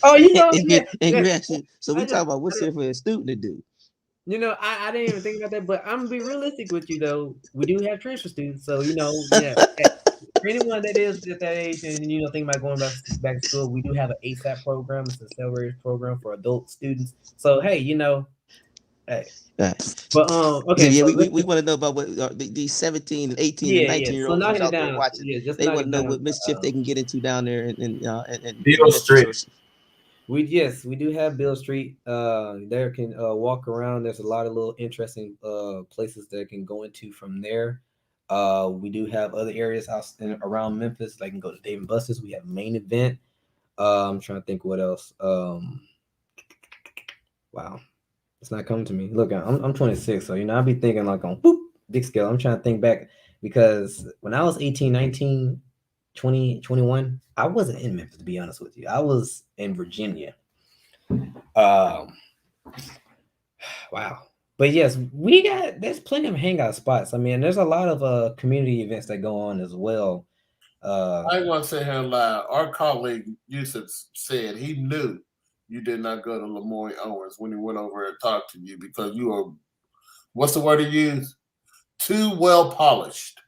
Speaker 4: So we talk about what's here for a student to do.
Speaker 5: I didn't even think about that, but I'm gonna be realistic with you though. We do have transfer students, so for anyone that is at that age and think about going back to school, we do have an ASAP program. It's a accelerated program for adult students. So hey, hey.
Speaker 4: Right.
Speaker 5: But okay.
Speaker 4: So, yeah, we want to know about what these 17 and 18 and 19-year-olds out there watching. They want to know what mischief they can get into down there and
Speaker 6: Beale Street.
Speaker 5: We do have Beale Street. There can walk around. There's a lot of little interesting places that can go into from there. We do have other areas out around Memphis. Like can go to Dave and Buster's. We have Main Event. I'm trying to think what else. Wow, it's not coming to me. Look, I'm 26, so I'll be thinking like on big scale. I'm trying to think back because when I was 18, 19, 20, 21, I wasn't in Memphis, to be honest with you. I was in Virginia. Wow. But yes, there's plenty of hangout spots. I mean, there's a lot of community events that go on as well.
Speaker 2: I want to say here loud. Our colleague Yusuf said he knew you did not go to LeMoyne-Owens when he went over and talked to you because you are, what's the word he used? Too well polished.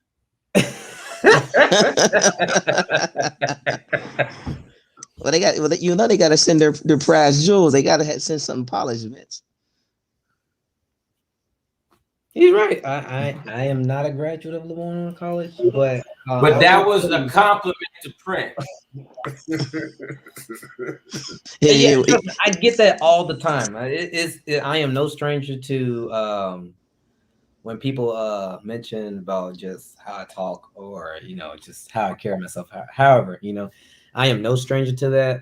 Speaker 4: Well, they got to send their prize jewels. They got to send something polished, Vince.
Speaker 5: He's right. I am not a graduate of LeMoyne-Owen College, but
Speaker 6: that was a compliment to Prince.
Speaker 5: Yeah, I get that all the time. I am no stranger to when people mention about just how I talk or just how I carry myself. However, I am no stranger to that.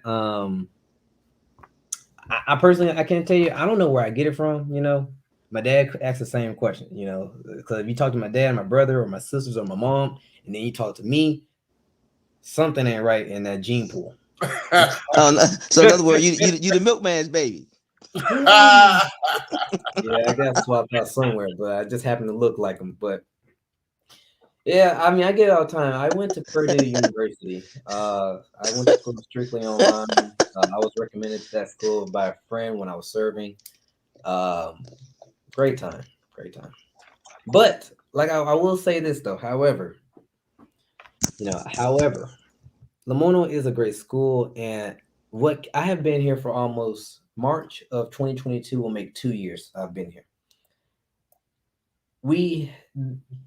Speaker 5: I personally I can't tell you. I don't know where I get it from. My dad asks the same question. Because if you talk to my dad, my brother, or my sisters, or my mom, and then you talk to me, something ain't right in that gene pool.
Speaker 4: So in other words, you the milkman's baby.
Speaker 5: Yeah, I got swapped out somewhere, but I just happen to look like him. But yeah, I mean, I get it all the time. I went to Purdue University. I went to school strictly online. I was recommended to that school by a friend when I was serving. Great time, great time. But like I will say this though, however, LeMoyne is a great school, and what I have been here for almost March of 2022 will make 2 years I've been here.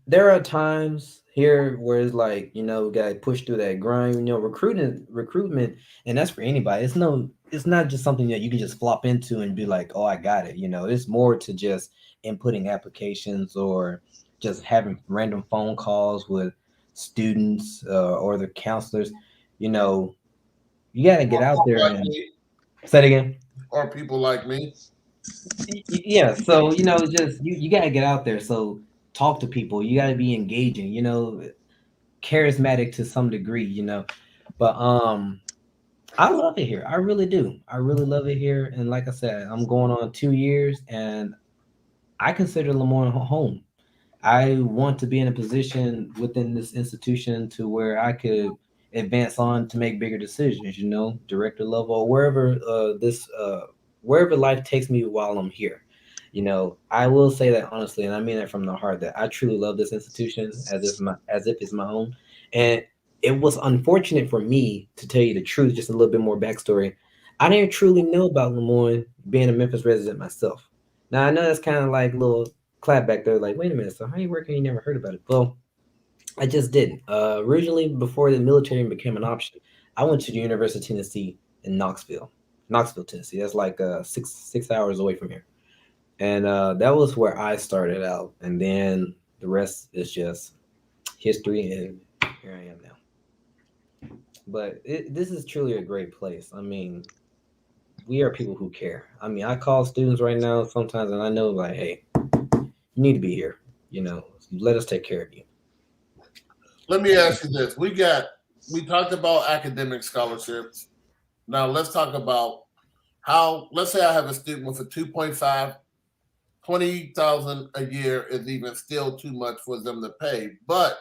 Speaker 5: There are times here where it's like, we got to push through that grind, recruitment, and that's for anybody. It's not just something that you can just flop into and be like, oh, I got it. It's more to just inputting applications or just having random phone calls with students or the counselors. You got to get out there and say it again.
Speaker 2: Or people like me.
Speaker 5: Yeah, so just you got to get out there. So talk to people. You got to be engaging. Charismatic to some degree. But I love it here. I really do. I really love it here. And like I said, I'm going on 2 years, and I consider LeMoyne home. I want to be in a position within this institution to where I could advance on to make bigger decisions. Director level or wherever life takes me while I'm here. I will say that honestly, and I mean that from the heart, that I truly love this institution as if it's my own. And it was unfortunate for me, to tell you the truth, just a little bit more backstory. I didn't truly know about LeMoyne being a Memphis resident myself. Now I know that's kind of like a little clap back there, like, wait a minute, so how you working? You never heard about it? Well, I just didn't. Originally, before the military became an option, I went to the University of Tennessee in Knoxville, Tennessee. That's like 6 hours away from here. And that was where I started out. And then the rest is just history. And here I am now. But this is truly a great place. I mean, we are people who care. I mean, I call students right now sometimes, and I know, like, hey, you need to be here. Let us take care of you.
Speaker 2: Let me ask you this. We talked about academic scholarships. Now let's talk about let's say I have a student with a 2.5, 20,000 a year is even still too much for them to pay, but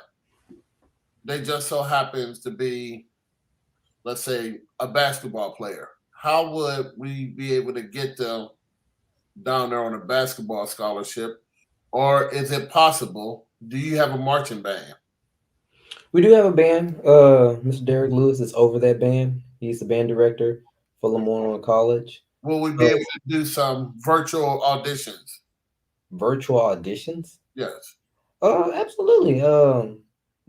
Speaker 2: they just so happens to be, let's say, a basketball player. How would we be able to get them down there on a basketball scholarship? Or is it possible? Do you have a marching band?
Speaker 5: We do have a band. Mr. Derek Lewis is over that band. He's the band director for LeMoyne-Owen College.
Speaker 2: Will we be able to do some virtual auditions?
Speaker 5: Virtual auditions?
Speaker 2: Yes.
Speaker 5: Absolutely.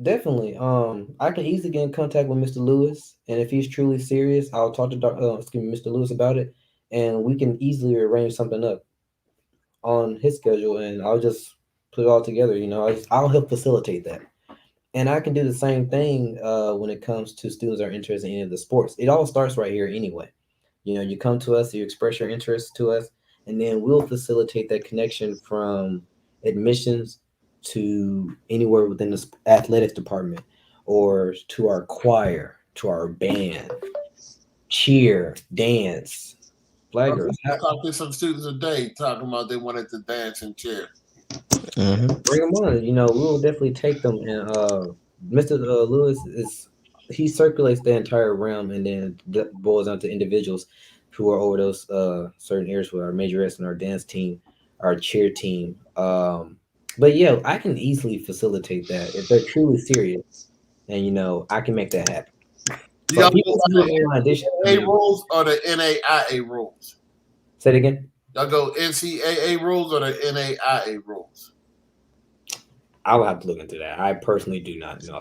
Speaker 5: Definitely. I can easily get in contact with Mr. Lewis, and if he's truly serious, I'll talk to Mr. Lewis about it, and we can easily arrange something up on his schedule, and I'll just put it all together. I'll help facilitate that. And I can do the same thing when it comes to students that are interested in any of the sports. It all starts right here anyway. You come to us, you express your interest to us, and then we'll facilitate that connection from admissions to anywhere within the athletics department, or to our choir, to our band, cheer, dance, flaggers.
Speaker 2: I talked to some students today talking about they wanted to dance and cheer.
Speaker 5: Mm-hmm. Bring them on. We will definitely take them. And Mr. Lewis he circulates the entire realm, and then boils down to individuals who are over those certain areas with our majorettes and our dance team, our cheer team. But yeah, I can easily facilitate that if they're truly serious, and I can make that happen.
Speaker 2: Do y'all go by the NCAA rules or the NAIA rules?
Speaker 5: Say it again.
Speaker 2: Y'all go NCAA rules or the NAIA rules?
Speaker 5: I'll have to look into that. I personally do not know.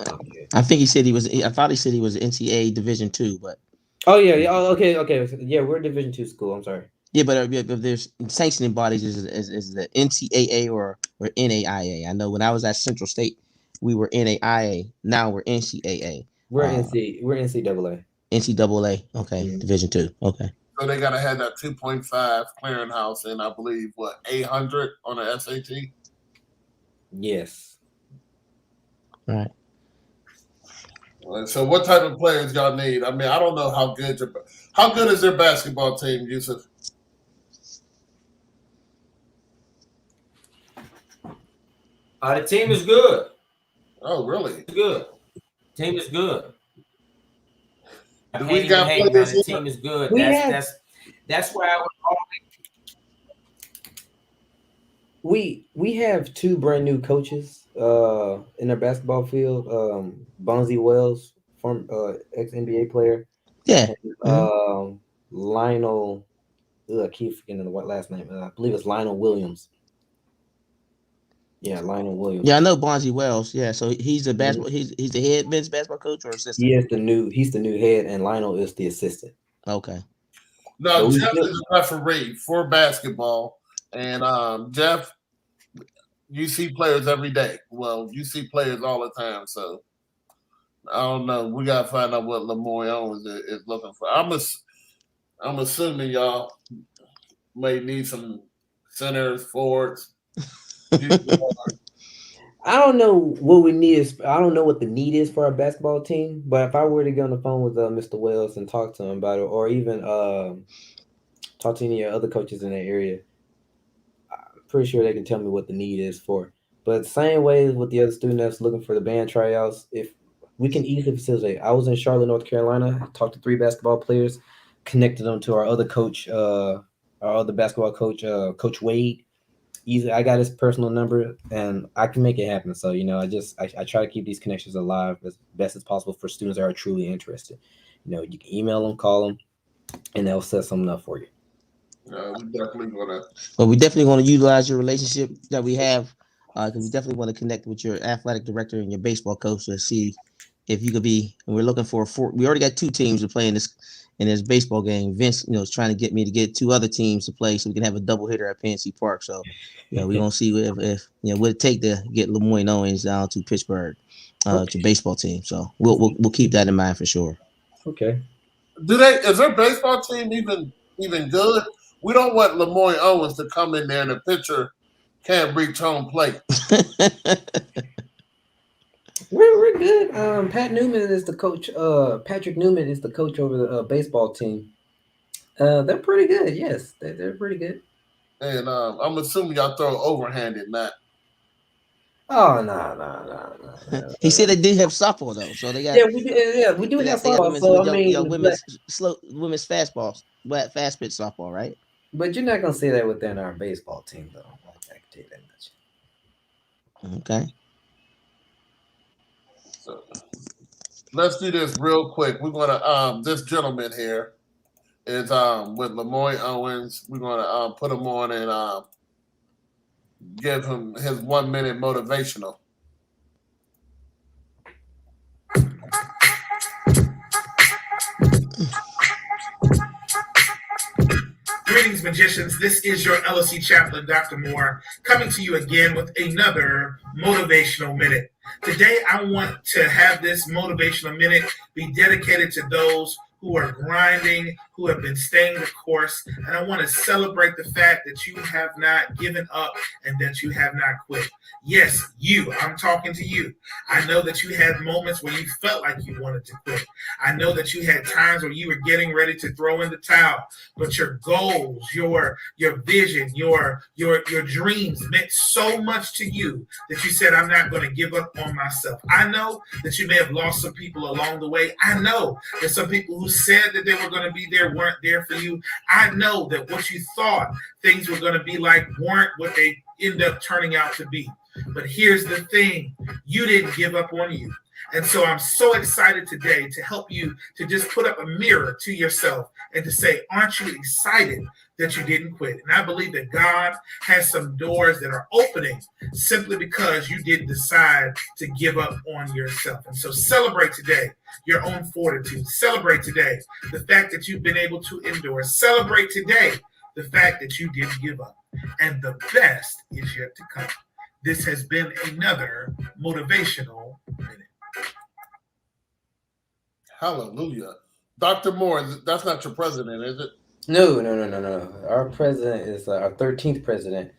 Speaker 4: I think he said he was. I thought he said he was NCAA Division II, but.
Speaker 5: Oh yeah. Oh, okay. Yeah, we're Division II school. I'm sorry.
Speaker 4: Yeah, but there's sanctioning bodies is the NCAA or NAIA. I know when I was at Central State, we were NAIA. Now we're NCAA.
Speaker 5: We're NCAA.
Speaker 4: NCAA. Okay, Division II. Okay.
Speaker 2: So they gotta have that 2.5 clearinghouse and I believe 800 on the SAT.
Speaker 5: Yes.
Speaker 4: Right.
Speaker 2: So what type of players y'all need? I mean, I don't know how good is their basketball team, Yusuf?
Speaker 6: The team is good.
Speaker 2: Oh, really?
Speaker 6: It's good. Team is good.
Speaker 2: Do we got players?
Speaker 6: The team is good. That's where I would always.
Speaker 5: We have two brand new coaches in our basketball field. Bonzi Wells, from ex NBA player.
Speaker 4: Yeah.
Speaker 5: And, Lionel. I keep forgetting the last name. I believe it's Lionel Williams. Yeah, Lionel Williams.
Speaker 4: Yeah, I know Bonzi Wells. Yeah, so he's the basketball. He's the head men's basketball coach or assistant.
Speaker 5: He's the new head, and Lionel is the assistant.
Speaker 4: Okay.
Speaker 2: No, Jeff is a referee for basketball, and Jeff, you see players every day. Well, you see players all the time, so I don't know. We gotta find out what LeMoyne-Owen is looking for. I'm assuming y'all may need some centers, forwards.
Speaker 5: I don't know what we need. I don't know what the need is for our basketball team. But if I were to get on the phone with Mr. Wells and talk to him about it, or even talk to any of other coaches in that area, I'm pretty sure they can tell me what the need is for. But same way with the other student that's looking for the band tryouts, if we can easily facilitate. I was in Charlotte, North Carolina. Talked to 3 basketball players, connected them to our other coach, our other basketball coach, Coach Wade. Easy, I got his personal number, and I can make it happen. So I try to keep these connections alive as best as possible for students that are truly interested. You can email them, call them, and they'll set something up for you.
Speaker 2: We definitely gonna.
Speaker 4: Well, we definitely want to utilize your relationship that we have, because we definitely want to connect with your athletic director and your baseball coach to see if you could be. And we're looking for 4. We already got 2 teams to play in this baseball game. Vince, is trying to get me to get 2 other teams to play so we can have a double hitter at PNC Park. So, we're gonna see if what it take to get LeMoyne-Owens down to Pittsburgh, to baseball team. So we'll keep that in mind for sure.
Speaker 5: Okay.
Speaker 2: Is their baseball team even good? We don't want LeMoyne-Owens to come in there and the pitcher can't reach home plate.
Speaker 5: We're good. Pat Newman is the coach. Patrick Newman is the coach over the baseball team. They're pretty good. Yes, they're pretty good.
Speaker 2: And I'm assuming y'all throw overhanded, Matt.
Speaker 5: Oh no.
Speaker 4: He said they did have softball though, so they got.
Speaker 5: We do have softball. So
Speaker 4: Women's fastball, fast pitch softball, right?
Speaker 5: But you're not gonna see that within our baseball team, though. I can tell you that much.
Speaker 4: Okay.
Speaker 2: So let's do this real quick. We're gonna this gentleman here is with LeMoyne-Owens. We're gonna put him on and give him his 1-minute motivational.
Speaker 8: Greetings, magicians. This is your LSC chaplain, Dr. Moore, coming to you again with another motivational minute. Today, I want to have this motivational minute be dedicated to those who are grinding, who have been staying the course, and I want to celebrate the fact that you have not given up and that you have not quit. Yes, I'm talking to you. I know that you had moments where you felt like you wanted to quit. I know that you had times where you were getting ready to throw in the towel, but your goals, your vision, your dreams meant so much to you that you said, I'm not going to give up on myself. I know that you may have lost some people along the way. I know that some people who said that they were going to be there weren't there for you. I know that what you thought things were going to be like weren't what they end up turning out to be. But here's the thing. You didn't give up on you. And so I'm so excited today to help you to just put up a mirror to yourself and to say, aren't you excited that you didn't quit? And I believe that God has some doors that are opening simply because you didn't decide to give up on yourself. And so celebrate today your own fortitude. Celebrate today the fact that you've been able to endure. Celebrate today the fact that you didn't give up. And the best is yet to come. This has been another motivational minute.
Speaker 2: Hallelujah. Dr. Moore, that's not your president, is it?
Speaker 5: No. Our president is our 13th president.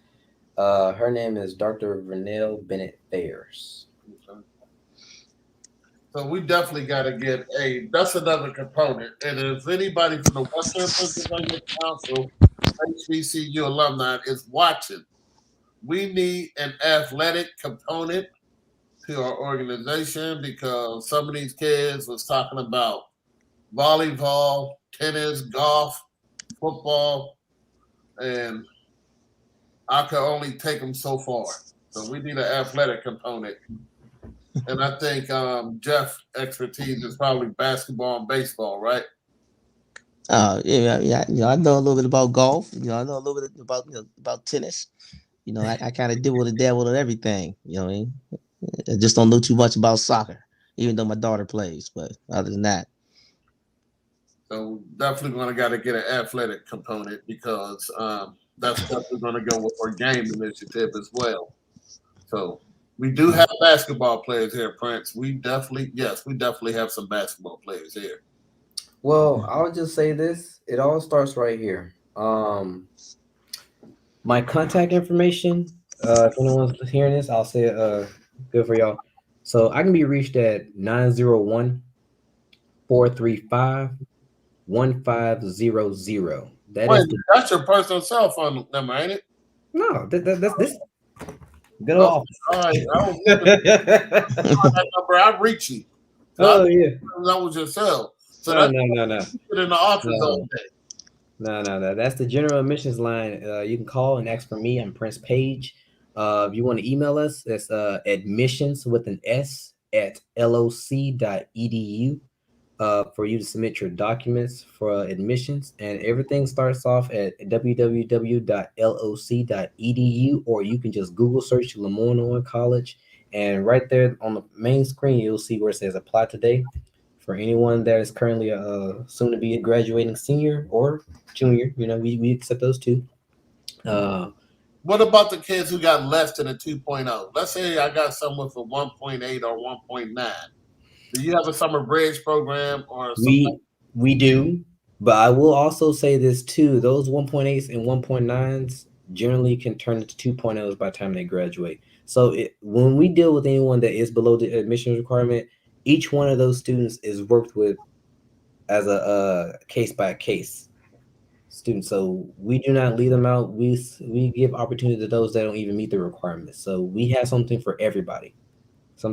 Speaker 5: Her name is Dr. Vernell Bennett Fairs.
Speaker 2: Okay. So we definitely got to get that's another component. And if anybody from the Western Pennsylvania Council HBCU alumni is watching, we need an athletic component to our organization because some of these kids was talking about volleyball, tennis, golf, football, and I could only take them so far. So we need an athletic component. And I think Jeff's expertise is probably basketball and baseball, right?
Speaker 4: Yeah. I know a little bit about golf. I know a little bit about tennis. I kind of dabble in everything. You know what I mean? I just don't know too much about soccer, even though my daughter plays. But other than that,
Speaker 2: so definitely going to got to get an athletic component because that's definitely going to go with our game initiative as well. So we do have basketball players here, Prince. We definitely have some basketball players here.
Speaker 5: Well, I'll just say this: it all starts right here. My contact information. If anyone's hearing this, I'll say it. Good for y'all. So I can be reached at 901-435-1500.
Speaker 2: That's your personal cell phone number, ain't it?
Speaker 5: No, that's this. Good old office.
Speaker 2: All right, that number. I reach you.
Speaker 5: So
Speaker 2: yeah, that was your cell. So
Speaker 5: no.
Speaker 2: In the office all day.
Speaker 5: No. That's the general admissions line. You can call and ask for me. I'm Prince Page. If you want to email us, it's admissions with an S at loc.edu for you to submit your documents for admissions. And everything starts off at www.loc.edu, or you can just Google search LeMoyne-Owen College. And right there on the main screen, you'll see where it says apply today. For anyone that is currently soon to be a graduating senior or junior, we accept those too.
Speaker 2: What about the kids who got less than a 2.0? Let's say I got someone for 1.8 or 1.9. Do you have a summer bridge program or something?
Speaker 5: We do, but I will also say this too. Those 1.8s and 1.9s generally can turn into 2.0s by the time they graduate. So when we deal with anyone that is below the admissions requirement, each one of those students is worked with as a case by case student. So we do not leave them out. We give opportunity to those that don't even meet the requirements. So we have something for everybody. So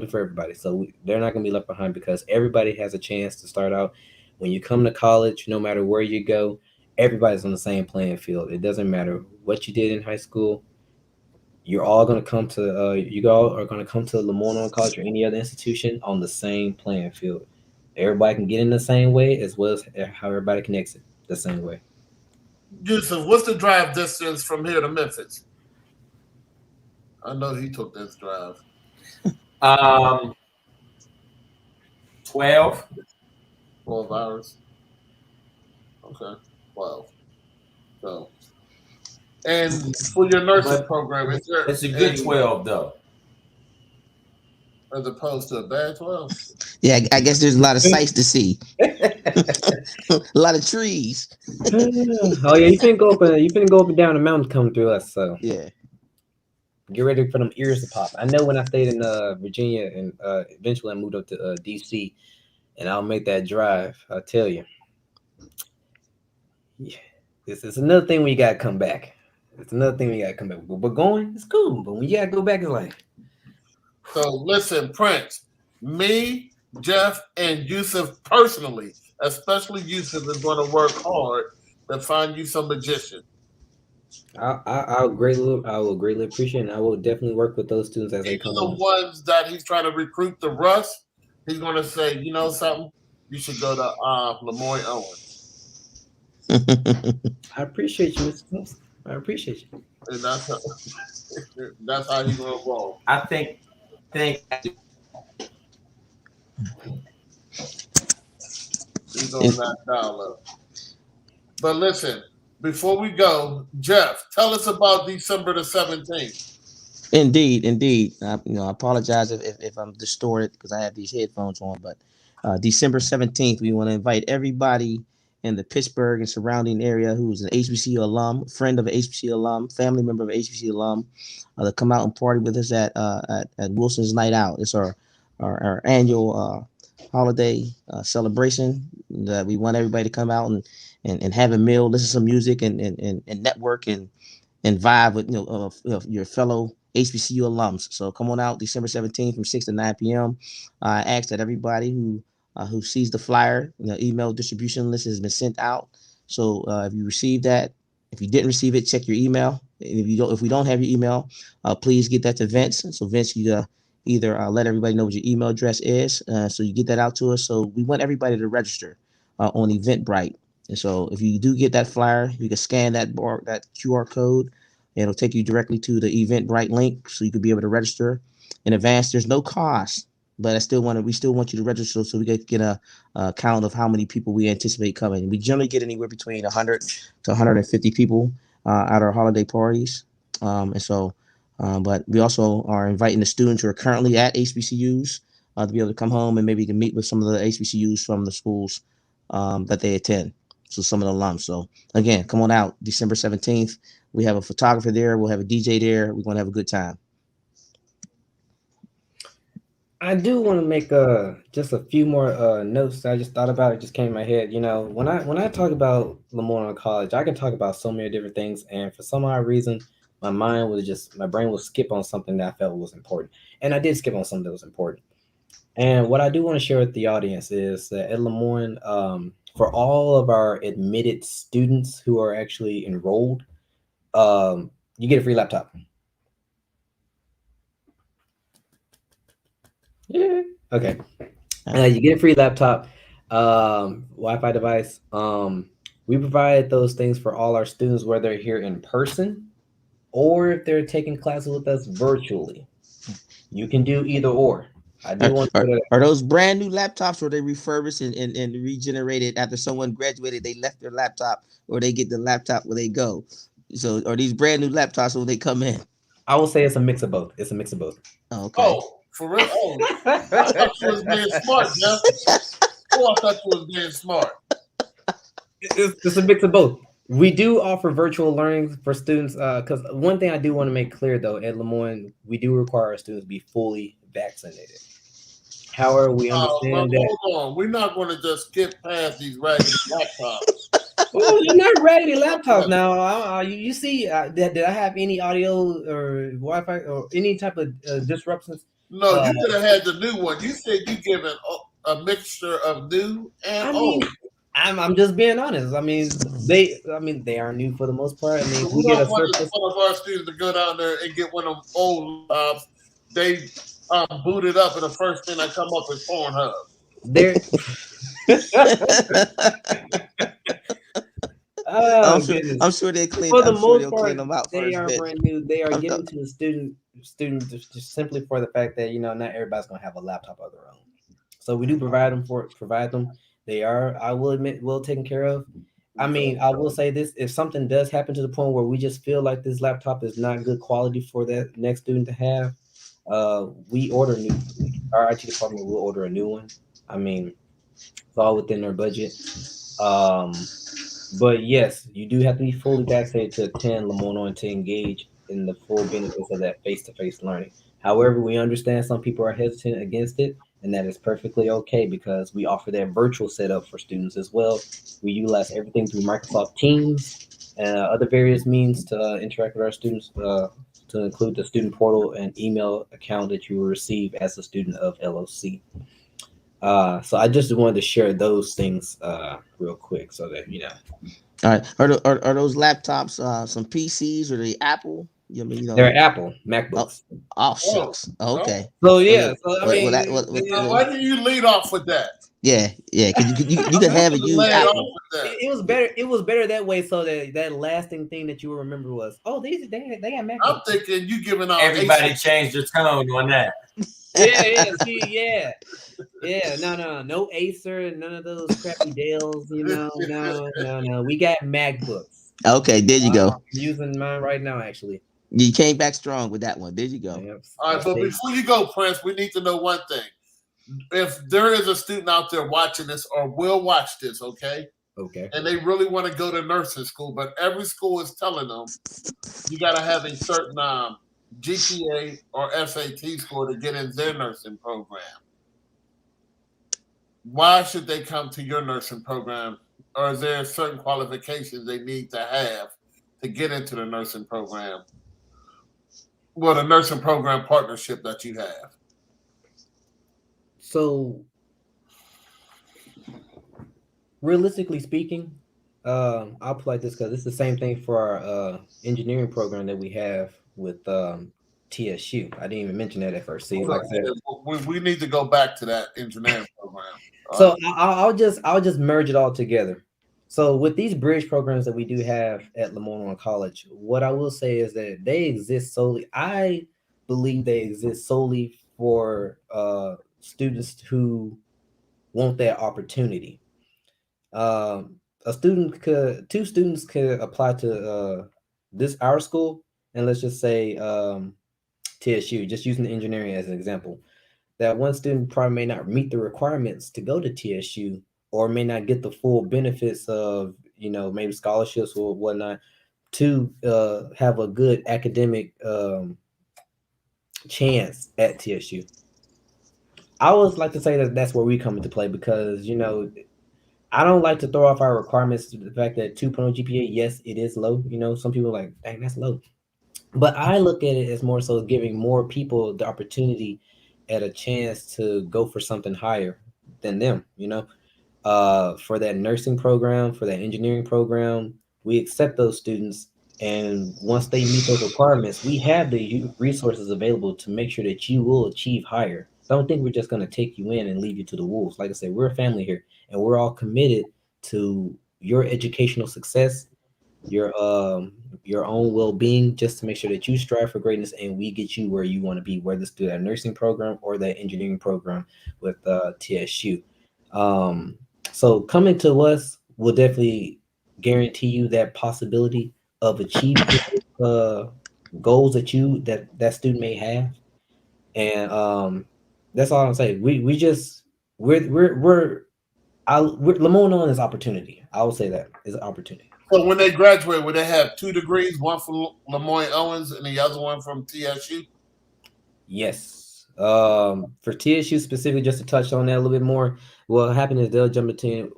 Speaker 5: they're not going to be left behind because everybody has a chance to start out. When you come to college, no matter where you go, everybody's on the same playing field. It doesn't matter what you did in high school. You're all going to come to you all are going to come to LeMoyne-Owen College or any other institution on the same playing field. Everybody can get in the same way as well as how everybody can exit the same way.
Speaker 2: Yusuf, what's the drive distance from here to Memphis? I know he took this drive.
Speaker 6: 12
Speaker 2: hours. Okay, 12. So, and for your nursing program,
Speaker 6: it's a good 12 though,
Speaker 2: as opposed to a bad 12.
Speaker 4: Yeah, I guess there's a lot of sights to see. A lot of trees.
Speaker 5: Oh yeah, you finna go up and down the mountain coming through us. So
Speaker 4: yeah,
Speaker 5: get ready for them ears to pop. I know when I stayed in Virginia and eventually I moved up to DC, and I'll make that drive. I'll tell you, yeah, this is another thing when you gotta come back. But going, it's cool. But when you gotta go back, it's like.
Speaker 2: So listen, Prince, me, Jeff, and Yusuf personally, especially Yusuf, is going to work hard to find you some magician.
Speaker 5: I will greatly appreciate it, and I will definitely work with those students as they come
Speaker 2: on. The ones that he's trying to recruit to Russ, He's gonna say, you know something? You should go to LeMoyne-Owen,
Speaker 5: I appreciate you, Mr. Thompson. I appreciate you.
Speaker 2: and that's how he's gonna roll.
Speaker 6: I think
Speaker 2: He's gonna knock down low. But listen, before we go, Jeff, tell us about December the 17th.
Speaker 4: Indeed, indeed. I apologize if I'm distorted because I have these headphones on. But December 17th, we want to invite everybody in the Pittsburgh and surrounding area who's an HBCU alum, friend of an HBCU alum, family member of an HBCU alum, to come out and party with us at Wilson's Night Out. It's our annual holiday celebration that we want everybody to come out and have a meal, listen to some music, and network and vibe with your fellow HBCU alums. So come on out December 17th from 6 to 9 p.m. I ask that everybody who sees the flyer, email distribution list has been sent out. So if you received that, if you didn't receive it, check your email. And if we don't have your email, please get that to Vince. So Vince, you either let everybody know what your email address is, so you get that out to us. So we want everybody to register on Eventbrite. And so if you do get that flyer, you can scan that QR code. It'll take you directly to the Eventbrite link, so you can be able to register in advance. There's no cost, but we still want you to register so we can get a count of how many people we anticipate coming. We generally get anywhere between 100 to 150 people at our holiday parties, but we also are inviting the students who are currently at HBCUs to be able to come home and maybe you can meet with some of the HBCUs from the schools that they attend. So some of the alums. So again, come on out December 17th. We have a photographer there. We'll have a DJ there. We're going to have a good time.
Speaker 5: I do want to make just a few more notes. I just thought about it. Just came in my head. When I talk about LeMoyne-Owen College, I can talk about so many different things, and for some odd reason, my brain will skip on something that I felt was important, and I did skip on something that was important. And what I do want to share with the audience is that at LeMoyne, for all of our admitted students who are actually enrolled, you get a free laptop. Yeah. Okay. You get a free laptop, Wi-Fi device. We provide those things for all our students, whether they're here in person or if they're taking classes with us virtually. You can do either or. I do want to.
Speaker 4: Are those brand new laptops, or they refurbished and regenerated after someone graduated? They left their laptop, or they get the laptop where they go. So, are these brand new laptops when they come in?
Speaker 5: I will say it's a mix of both. It's a mix of both.
Speaker 4: Oh, okay.
Speaker 2: Oh, for real? Oh, I thought you was being smart, Jeff. Oh, I thought you was being smart.
Speaker 5: It's a mix of both. We do offer virtual learning for students because one thing I do want to make clear, though, at LeMoyne, we do require our students to be fully vaccinated. However, we understand that.
Speaker 2: Hold on. We're not going to just skip past these raggedy laptops.
Speaker 5: Well, you're not raggedy laptops now. You see, did I have any audio or Wi-Fi or any type of disruptions?
Speaker 2: No, you could have had the new one. You said you given a mixture of new and old.
Speaker 5: I'm just being honest. I mean, they are new for the most part. I mean,
Speaker 2: we don't want one of our students to go down there and get one of them old they boot it up, and the first thing that come up is Pornhub.
Speaker 4: I'm sure they clean.
Speaker 5: For the most part,
Speaker 4: clean them out.
Speaker 5: They are brand new. They are given to the student just simply for the fact that not everybody's gonna have a laptop of their own. So we do provide them. They are, I will admit, well taken care of. I mean, I will say this: if something does happen to the point where we just feel like this laptop is not good quality for that next student to have, we order new. Our IT department will order a new one. I mean, it's all within their budget. But yes, you do have to be fully vaccinated to attend LeMoyne-Owen to engage in the full benefits of that face-to-face learning. However, we understand some people are hesitant against it, and that is perfectly okay because we offer that virtual setup for students as well. We utilize everything through Microsoft Teams and other various means to interact with our students, to include the student portal and email account that you will receive as a student of LOC. So I just wanted to share those things real quick so that
Speaker 4: All right. Are those laptops some PCs or the Apple
Speaker 5: They're Apple MacBooks.
Speaker 4: Oh shucks. Okay.
Speaker 5: So yeah. So I mean,
Speaker 2: why do you lead off with that?
Speaker 4: Yeah. Because you could have it use Apple.
Speaker 5: It was better. It was better that way, so that lasting thing that you will remember was, oh, they got MacBooks.
Speaker 2: I'm thinking you giving out.
Speaker 6: Everybody changed their tone on that.
Speaker 5: Yeah. No Acer, none of those crappy Dells. No. We got MacBooks.
Speaker 4: Okay, there you go.
Speaker 5: I'm using mine right now, actually.
Speaker 4: You came back strong with that one. There you go.
Speaker 5: Yep.
Speaker 2: All right, but before you go, Prince, we need to know one thing. If there is a student out there watching this or will watch this, okay, and they really want to go to nursing school, but every school is telling them you got to have a certain GPA or SAT score to get in their nursing program. Why should they come to your nursing program? Or is there certain qualifications they need to have to get into the nursing program? Well, the nursing program partnership that you have.
Speaker 5: So, realistically speaking, I'll put like this because it's the same thing for our engineering program that we have with TSU. I didn't even mention that at first. See, like I said,
Speaker 2: we need to go back to that engineering program.
Speaker 5: So I'll just merge it all together. So with these bridge programs that we do have at LeMoyne-Owen College, what I will say is that they exist solely. I believe they exist solely for students who want that opportunity. Two students could apply to our school, and let's just say TSU, just using engineering as an example. That one student probably may not meet the requirements to go to TSU, or may not get the full benefits of, maybe scholarships or whatnot to have a good academic chance at TSU. I always like to say that that's where we come into play because, I don't like to throw off our requirements to the fact that 2.0 GPA, yes, it is low. Some people are like, dang, that's low. But I look at it as more so giving more people the opportunity at a chance to go for something higher than them, for that nursing program, for that engineering program. We accept those students. And once they meet those requirements, we have the resources available to make sure that you will achieve higher. Don't think we're just going to take you in and leave you to the wolves. Like I said, we're a family here, and we're all committed to your educational success, your own well-being, just to make sure that you strive for greatness and we get you where you want to be, whether it's through that nursing program or that engineering program with TSU. So coming to us will definitely guarantee you that possibility of achieving goals that student may have, and that's all I'm saying. We're LeMoyne-Owen is opportunity. I will say that is an opportunity.
Speaker 2: So when they graduate, will they have 2 degrees, one from LeMoyne-Owens and the other one from TSU?
Speaker 5: Yes. For TSU specifically, just to touch on that a little bit more, what happened is they'll jump into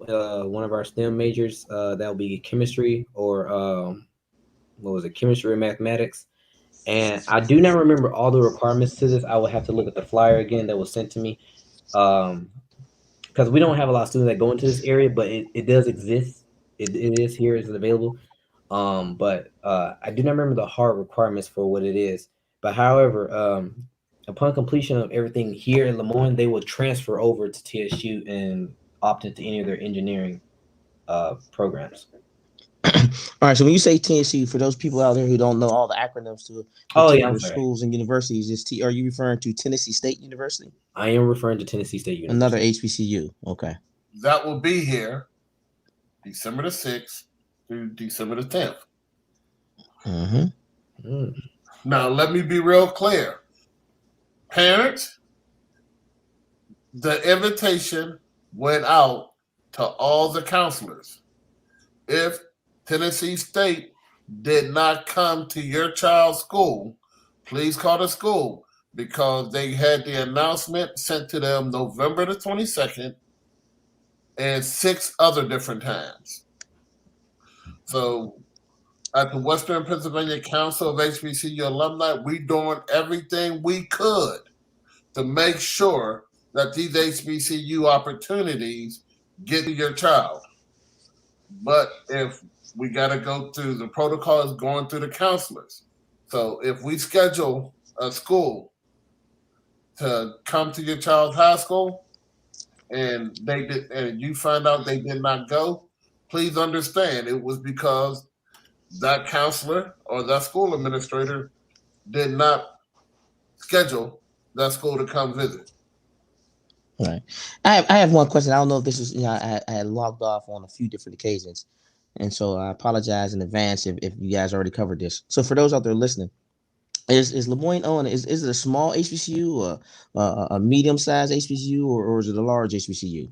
Speaker 5: one of our STEM majors. That'll be chemistry or chemistry or mathematics. And I do not remember all the requirements to this. I will have to look at the flyer again that was sent to me. Because we don't have a lot of students that go into this area, but it does exist. It is here, it's available. But I do not remember the hard requirements for what it is. But however, upon completion of everything here in LeMoyne, they will transfer over to TSU and opt into any of their engineering programs.
Speaker 4: All right. So when you say TSU, for those people out there who don't know all the acronyms to schools and universities, are you referring to Tennessee State University?
Speaker 5: I am referring to Tennessee State University.
Speaker 4: Another HBCU. Okay.
Speaker 2: That will be here December the 6th through December the 10th.
Speaker 4: Mm-hmm.
Speaker 2: Now, let me be real clear. Parents, the invitation went out to all the counselors. If Tennessee State did not come to your child's school, please call the school because they had the announcement sent to them November the 22nd and 6 other different times. So at the Western Pennsylvania Council of HBCU Alumni, we doing everything we could to make sure that these HBCU opportunities get to your child. But if we got to go through the protocols going through the counselors, So if we schedule a school to come to your child's high school and you find out they did not go, please understand it was because that counselor or that school administrator did not schedule that school to come visit.
Speaker 4: Right. I have one question. I don't know if this is, I had logged off on a few different occasions. And so I apologize in advance if you guys already covered this. So for those out there listening, is LeMoyne-Owen, is it a small HBCU or a medium-sized HBCU or is it a large HBCU?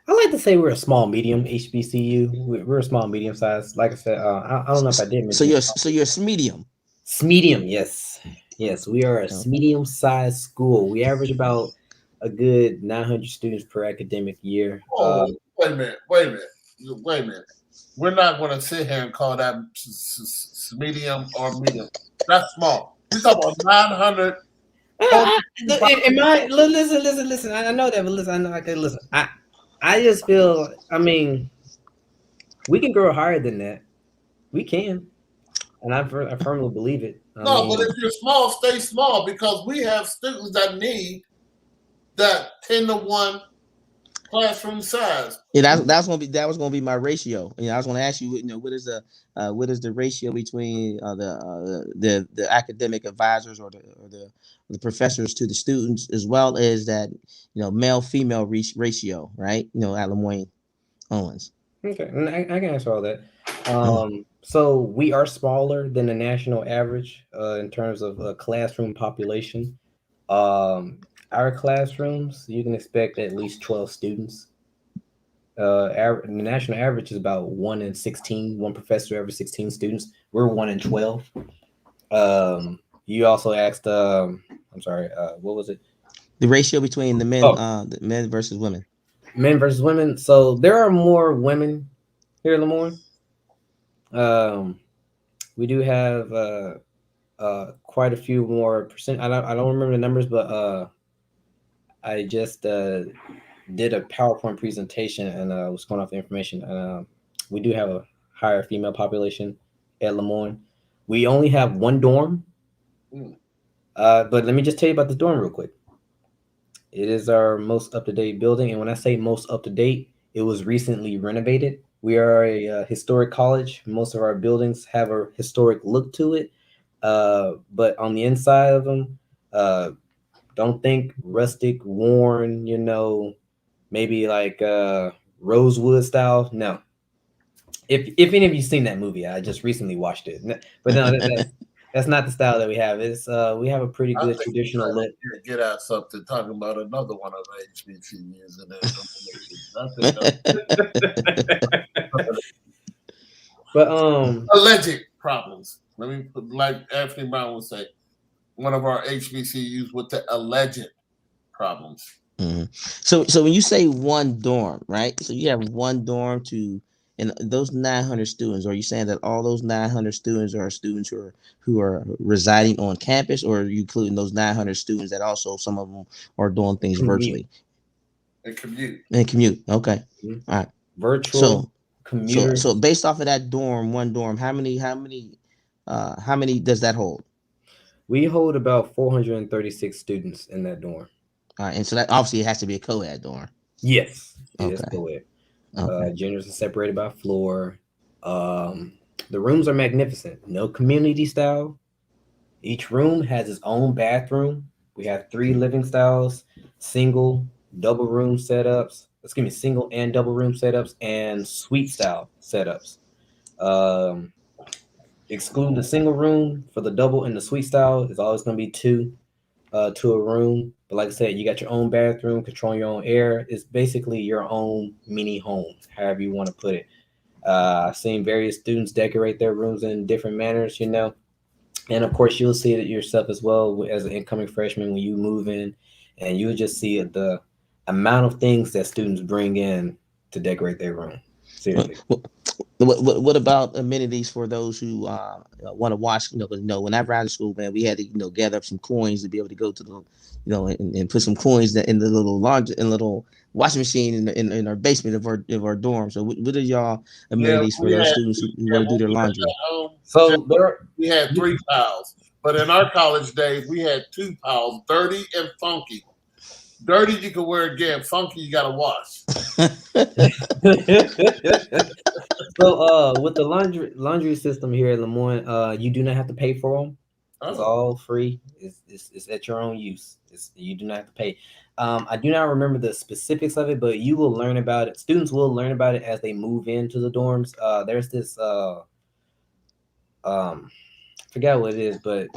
Speaker 5: I like to say we're a small medium HBCU. We're a small medium size. Like I said, I don't know if I did mention.
Speaker 4: So you're a medium.
Speaker 5: Medium, yes, we are a medium sized school. We average about a good 900 students per academic year.
Speaker 2: Wait a minute. We're not going to sit here and call that medium or medium. That's small. We're talking about 900.
Speaker 5: Listen. I know that, but listen. I know I can listen. I just feel. I mean, we can grow higher than that. We can, and I firmly believe it.
Speaker 2: But if you're small, stay small because we have students that need that 10-to-1 classroom size.
Speaker 4: Yeah, that was gonna be my ratio. I was gonna ask you, what is the ratio between the academic advisors or the professors to the students, as well as that male female ratio, right? At LeMoyne-Owens.
Speaker 5: Okay, and I can answer all that. So we are smaller than the national average in terms of classroom population. Our classrooms, you can expect at least 12 students. The national average is about 1 in 16, one professor every 16 students. We're 1 in 12. You also asked, I'm sorry, what was it?
Speaker 4: The ratio between the men versus women.
Speaker 5: Men versus women. So there are more women here in Lemoyne. We do have quite a few more percent. I don't remember the numbers, but I just did a PowerPoint presentation and was going off the information. We do have a higher female population at Lemoyne. We only have one dorm. But let me just tell you about the dorm real quick. It is our most up-to-date building. And when I say most up-to-date, it was recently renovated. We are a historic college. Most of our buildings have a historic look to it. But on the inside of them, don't think rustic, worn, maybe like Rosewood style. No. If any of you seen that movie, I just recently watched it. But no, that's not the style that we have. It's we have a pretty good traditional look.
Speaker 2: Get out something talking about another one of the HBCUs
Speaker 5: But
Speaker 2: alleged problems. Let me put, like Anthony Brown would say, one of our HBCUs with the alleged problems.
Speaker 4: Mm-hmm. So when you say one dorm, right? So you have one dorm and those 900 students. Are you saying that all those 900 students are students who are residing on campus, or are you including those 900 students that also some of them are doing things virtually?
Speaker 2: And commute.
Speaker 4: Okay.
Speaker 5: Mm-hmm.
Speaker 4: All right.
Speaker 5: Virtual commuters.
Speaker 4: So based off of that one dorm, how many does that hold?
Speaker 5: We hold about 436 students in that dorm.
Speaker 4: All right, and so that obviously it has to be a co-ed dorm.
Speaker 5: Yes, it is co-ed. Okay. Genders are separated by floor. The rooms are magnificent. No community style. Each room has its own bathroom. We have 3 living styles: single, double room setups. Single and double room setups, and suite style setups. Excluding the single room, for the double and the suite style, it's always going to be 2 to a room. But like I said, you got your own bathroom, controlling your own air. It's basically your own mini home, however you want to put it. I've seen various students decorate their rooms in different manners, and of course you'll see it yourself as well as an incoming freshman when you move in, and you'll just see the amount of things that students bring in to decorate their room. Seriously.
Speaker 4: What about amenities for those who want to watch? Because when I ran to school, man, we had to gather up some coins to be able to go to the and put some coins in the little laundry in little washing machine in our basement of our dorm. So what are y'all
Speaker 2: Yeah,
Speaker 4: amenities for
Speaker 2: we
Speaker 4: those
Speaker 2: had
Speaker 4: students who
Speaker 2: yeah,
Speaker 4: want to do
Speaker 2: when
Speaker 4: their
Speaker 2: we were
Speaker 4: laundry?
Speaker 2: at home,
Speaker 5: So
Speaker 2: we had 3 piles. But in our college days, we had 2 piles, dirty and funky. Dirty you can wear again, funky you gotta wash.
Speaker 5: So with the laundry system here at LeMoyne, you do not have to pay for them. It's
Speaker 2: Oh,
Speaker 5: all free. It's at your own use. You do not have to pay. I do not remember the specifics of it, but you will learn about it. Students will learn about it as they move into the dorms. There's this I forgot what it is, but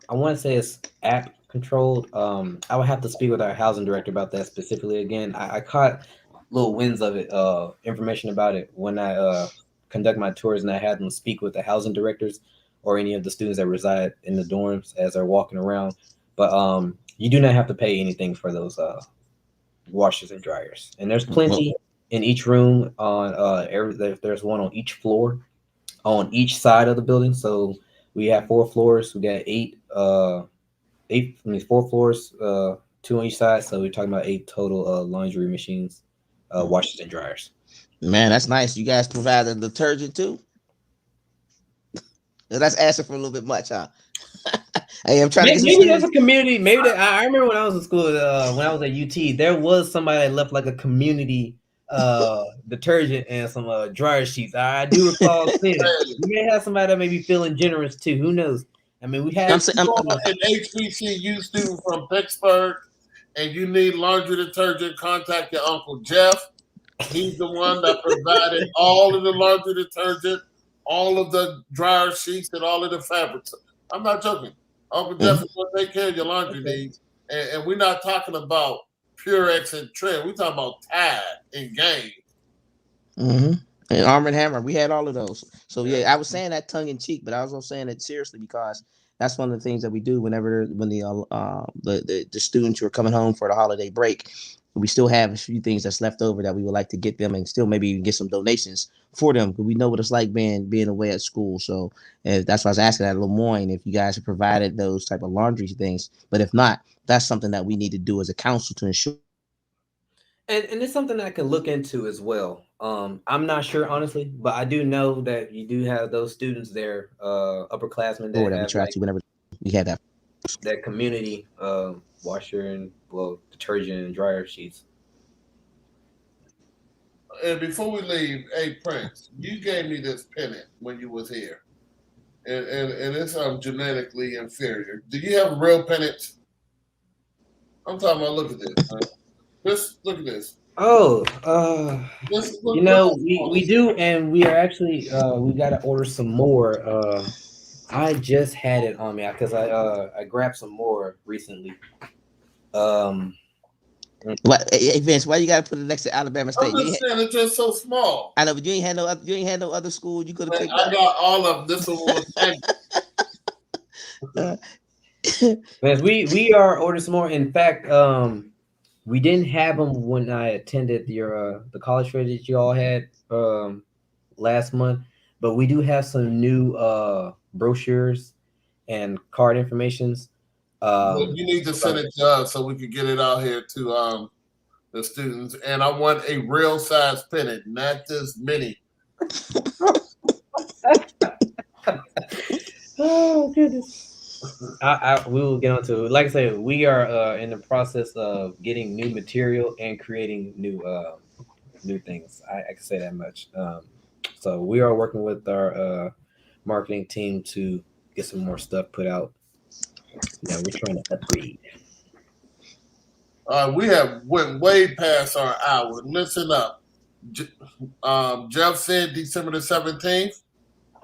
Speaker 5: I want to say it's app controlled. I would have to speak with our housing director about that specifically again. I caught little wins of it, information about it when I conduct my tours, and I had them speak with the housing directors or any of the students that reside in the dorms as they're walking around. But you do not have to pay anything for those washers and dryers, and there's plenty in each room. On there's one on each floor, on each side of the building. So we have 4 floors. We got eight. I mean, 4 floors, 2 on each side. So we're talking about 8 total laundry machines, washers and dryers.
Speaker 4: Man, that's nice. You guys provide the detergent too. That's asking for a little bit much, huh? Hey, I'm trying to get some
Speaker 5: Maybe there's
Speaker 4: students.
Speaker 5: a community. Maybe I remember when I was in school, when I was at UT, there was somebody that left like a community detergent and some dryer sheets. I do recall seeing it. You may have somebody that may be feeling generous too. Who knows? I mean, we have
Speaker 2: if you are an HBCU student from Pittsburgh and you need laundry detergent, contact your Uncle Jeff. He's the one that provided all of the laundry detergent, all of the dryer sheets, and all of the fabrics. I'm not joking. Uncle Jeff is going to take care of your laundry needs. And we're not talking about Purex and Trend. We're talking about Tide and Gain.
Speaker 4: Mm-hmm. And Arm and Hammer, we had all of those. So yeah, I was saying that tongue in cheek, but I was also saying it seriously because that's one of the things that we do when the students who are coming home for the holiday break. We still have a few things that's left over that we would like to get them, and still maybe even get some donations for them, because we know what it's like being away at school. So that's why I was asking at LeMoyne if you guys have provided those type of laundry things. But if not, that's something that we need to do as a council to ensure.
Speaker 5: And it's something that I can look into as well. I'm not sure honestly, but I do know that you do have those students there, upperclassmen that
Speaker 4: Or that we
Speaker 5: have
Speaker 4: try
Speaker 5: like
Speaker 4: to whenever we have that.
Speaker 5: that community washer and detergent and dryer sheets.
Speaker 2: And before we leave, hey Prince, you gave me this pennant when you was here. And it's genetically inferior. Do you have real pennants? I'm talking about look at this. Just look at this.
Speaker 5: Oh,
Speaker 2: Look
Speaker 5: we do, and we are actually we got to order some more. I just had it on me because I grabbed some more recently. Um,
Speaker 4: What, hey, Vince? Why you gotta put it next to Alabama State?
Speaker 2: I'm just saying it's just so small.
Speaker 4: I know, but you ain't had no other school you could have picked
Speaker 2: I
Speaker 4: up.
Speaker 2: got all of them. This one was
Speaker 5: man, we are ordering some more. In fact, we didn't have them when I attended your the college fair that you all had last month, but we do have some new brochures and card informations.
Speaker 2: you need to send it to us so we can get it out here to the students. And I want a real size pennant, not this mini.
Speaker 5: Oh goodness. We will get onto it. Like I said, we are in the process of getting new material and creating new things. I can say that much. So we are working with our marketing team to get some more stuff put out. Now we're trying to upgrade.
Speaker 2: We have went way past our hour. Listen up. Jeff said December the 17th.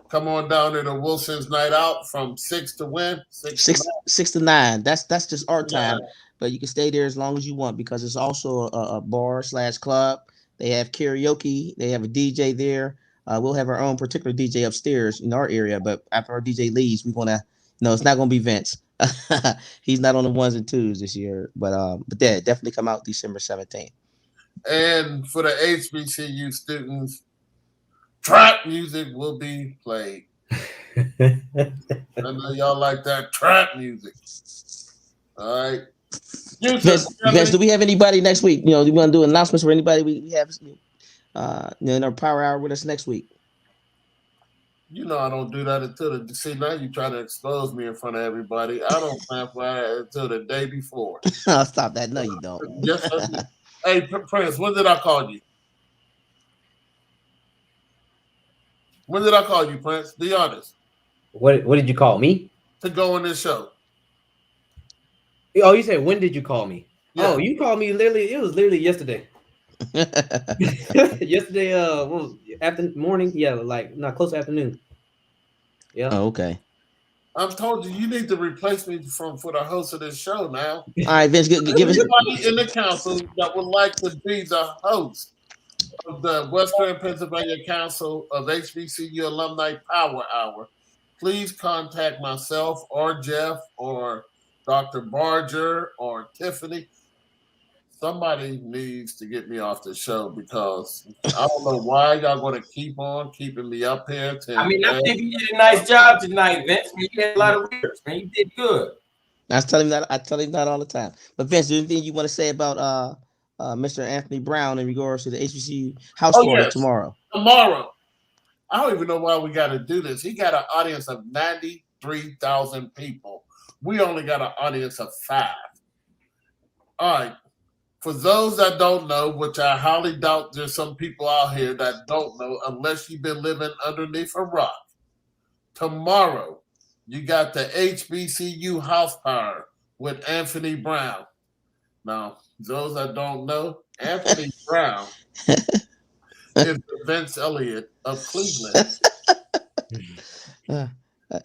Speaker 2: Come on down to the Wilson's Night Out from 6 to when?
Speaker 4: 6 to 9. That's just our time, but you can stay there as long as you want because it's also a bar/club. They have karaoke. They have a DJ there. We'll have our own particular DJ upstairs in our area, but after our DJ leaves, we're gonna. No, it's not gonna be Vince. He's not on the ones and twos this year, but yeah, definitely come out December 17th.
Speaker 2: And for the HBCU students, trap music will be played. I know y'all like that trap music. All right.
Speaker 4: Vince, do we have anybody next week? Do we want to do announcements for anybody we have in our power hour with us next week?
Speaker 2: You know I don't do that until see now you try to expose me in front of everybody. I don't plan for that until the day before.
Speaker 4: I'll stop that. No, you don't.
Speaker 2: Yes, I do. Hey, Prince, when did I call you? When did I call you, Prince? Be honest.
Speaker 5: What did you call me?
Speaker 2: To go on this show.
Speaker 5: Oh, you said when did you call me? Yeah. Oh, you called me literally. It was literally yesterday. Yesterday, what was morning? Yeah, like not close to afternoon. Yeah.
Speaker 4: Oh, okay.
Speaker 2: I've told you need to replace me for the host of this show now.
Speaker 4: All right, Vince, give us
Speaker 2: anybody in the council that would like to be the host of the Western Pennsylvania Council of HBCU Alumni Power Hour. Please contact myself or Jeff or Dr. Barger or Tiffany. Somebody needs to get me off the show because I don't know why y'all going to keep on keeping me up here.
Speaker 6: I think you did a nice job tonight, Vince. You had a lot of lyrics, man. You did good.
Speaker 4: I tell him that all the time. But Vince, is there anything you want to say about Mr. Anthony Brown in regards to the HBCU house party tomorrow?
Speaker 2: Tomorrow. I don't even know why we got to do this. He got an audience of 93,000 people. We only got an audience of 5. All right. For those that don't know, which I highly doubt there's some people out here that don't know, unless you've been living underneath a rock. Tomorrow, you got the HBCU house power with Anthony Brown. Now, those that don't know, Anthony Brown is the Vince Elliott of Cleveland.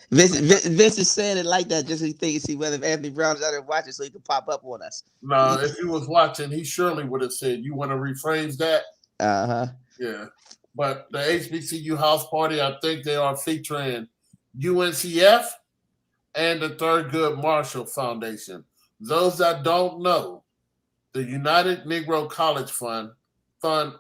Speaker 4: Vince is saying it like that just so he thinks see whether Anthony Brown is out there watching so he can pop up on us.
Speaker 2: No, if he was watching, he surely would have said, "You want to rephrase that?" Yeah. But the HBCU house party, I think they are featuring UNCF and the Thurgood Marshall Foundation. Those that don't know, the United Negro College Fund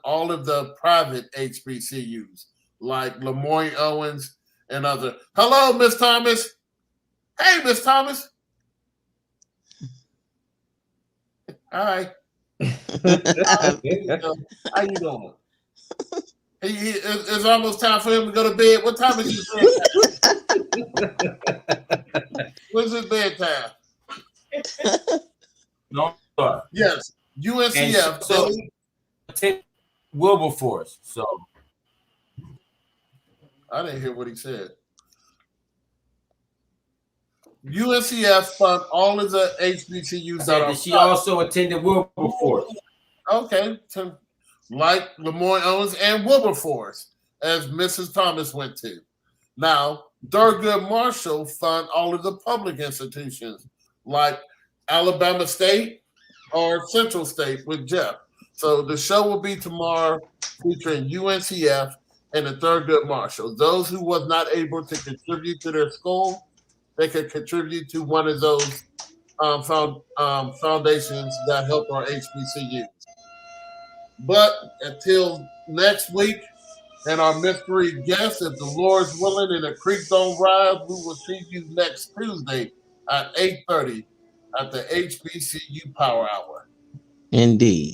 Speaker 2: all of the private HBCUs like LeMoyne-Owens and other. Hello, Miss Thomas. Hey, Miss Thomas. Hi. How you doing? It's almost time for him to go to bed. What time is his bedtime? When's his bedtime?
Speaker 6: No.
Speaker 2: Yes. UNCF.
Speaker 6: So Wilberforce. So
Speaker 2: I didn't hear what he said. UNCF fund all of the HBCUs that are.
Speaker 6: She also attended Wilberforce.
Speaker 2: Okay, like LeMoyne-Owens and Wilberforce, as Mrs. Thomas went to. Now, Thurgood Marshall fund all of the public institutions, like Alabama State or Central State with Jeff. So the show will be tomorrow featuring UNCF and the Thurgood Marshall. Those who was not able to contribute to their school, they could contribute to one of those foundations that help our HBCUs. But until next week and our mystery guest, if the Lord's willing and the creek don't rise, we will see you next Tuesday at 8:30 at the HBCU Power Hour.
Speaker 4: Indeed.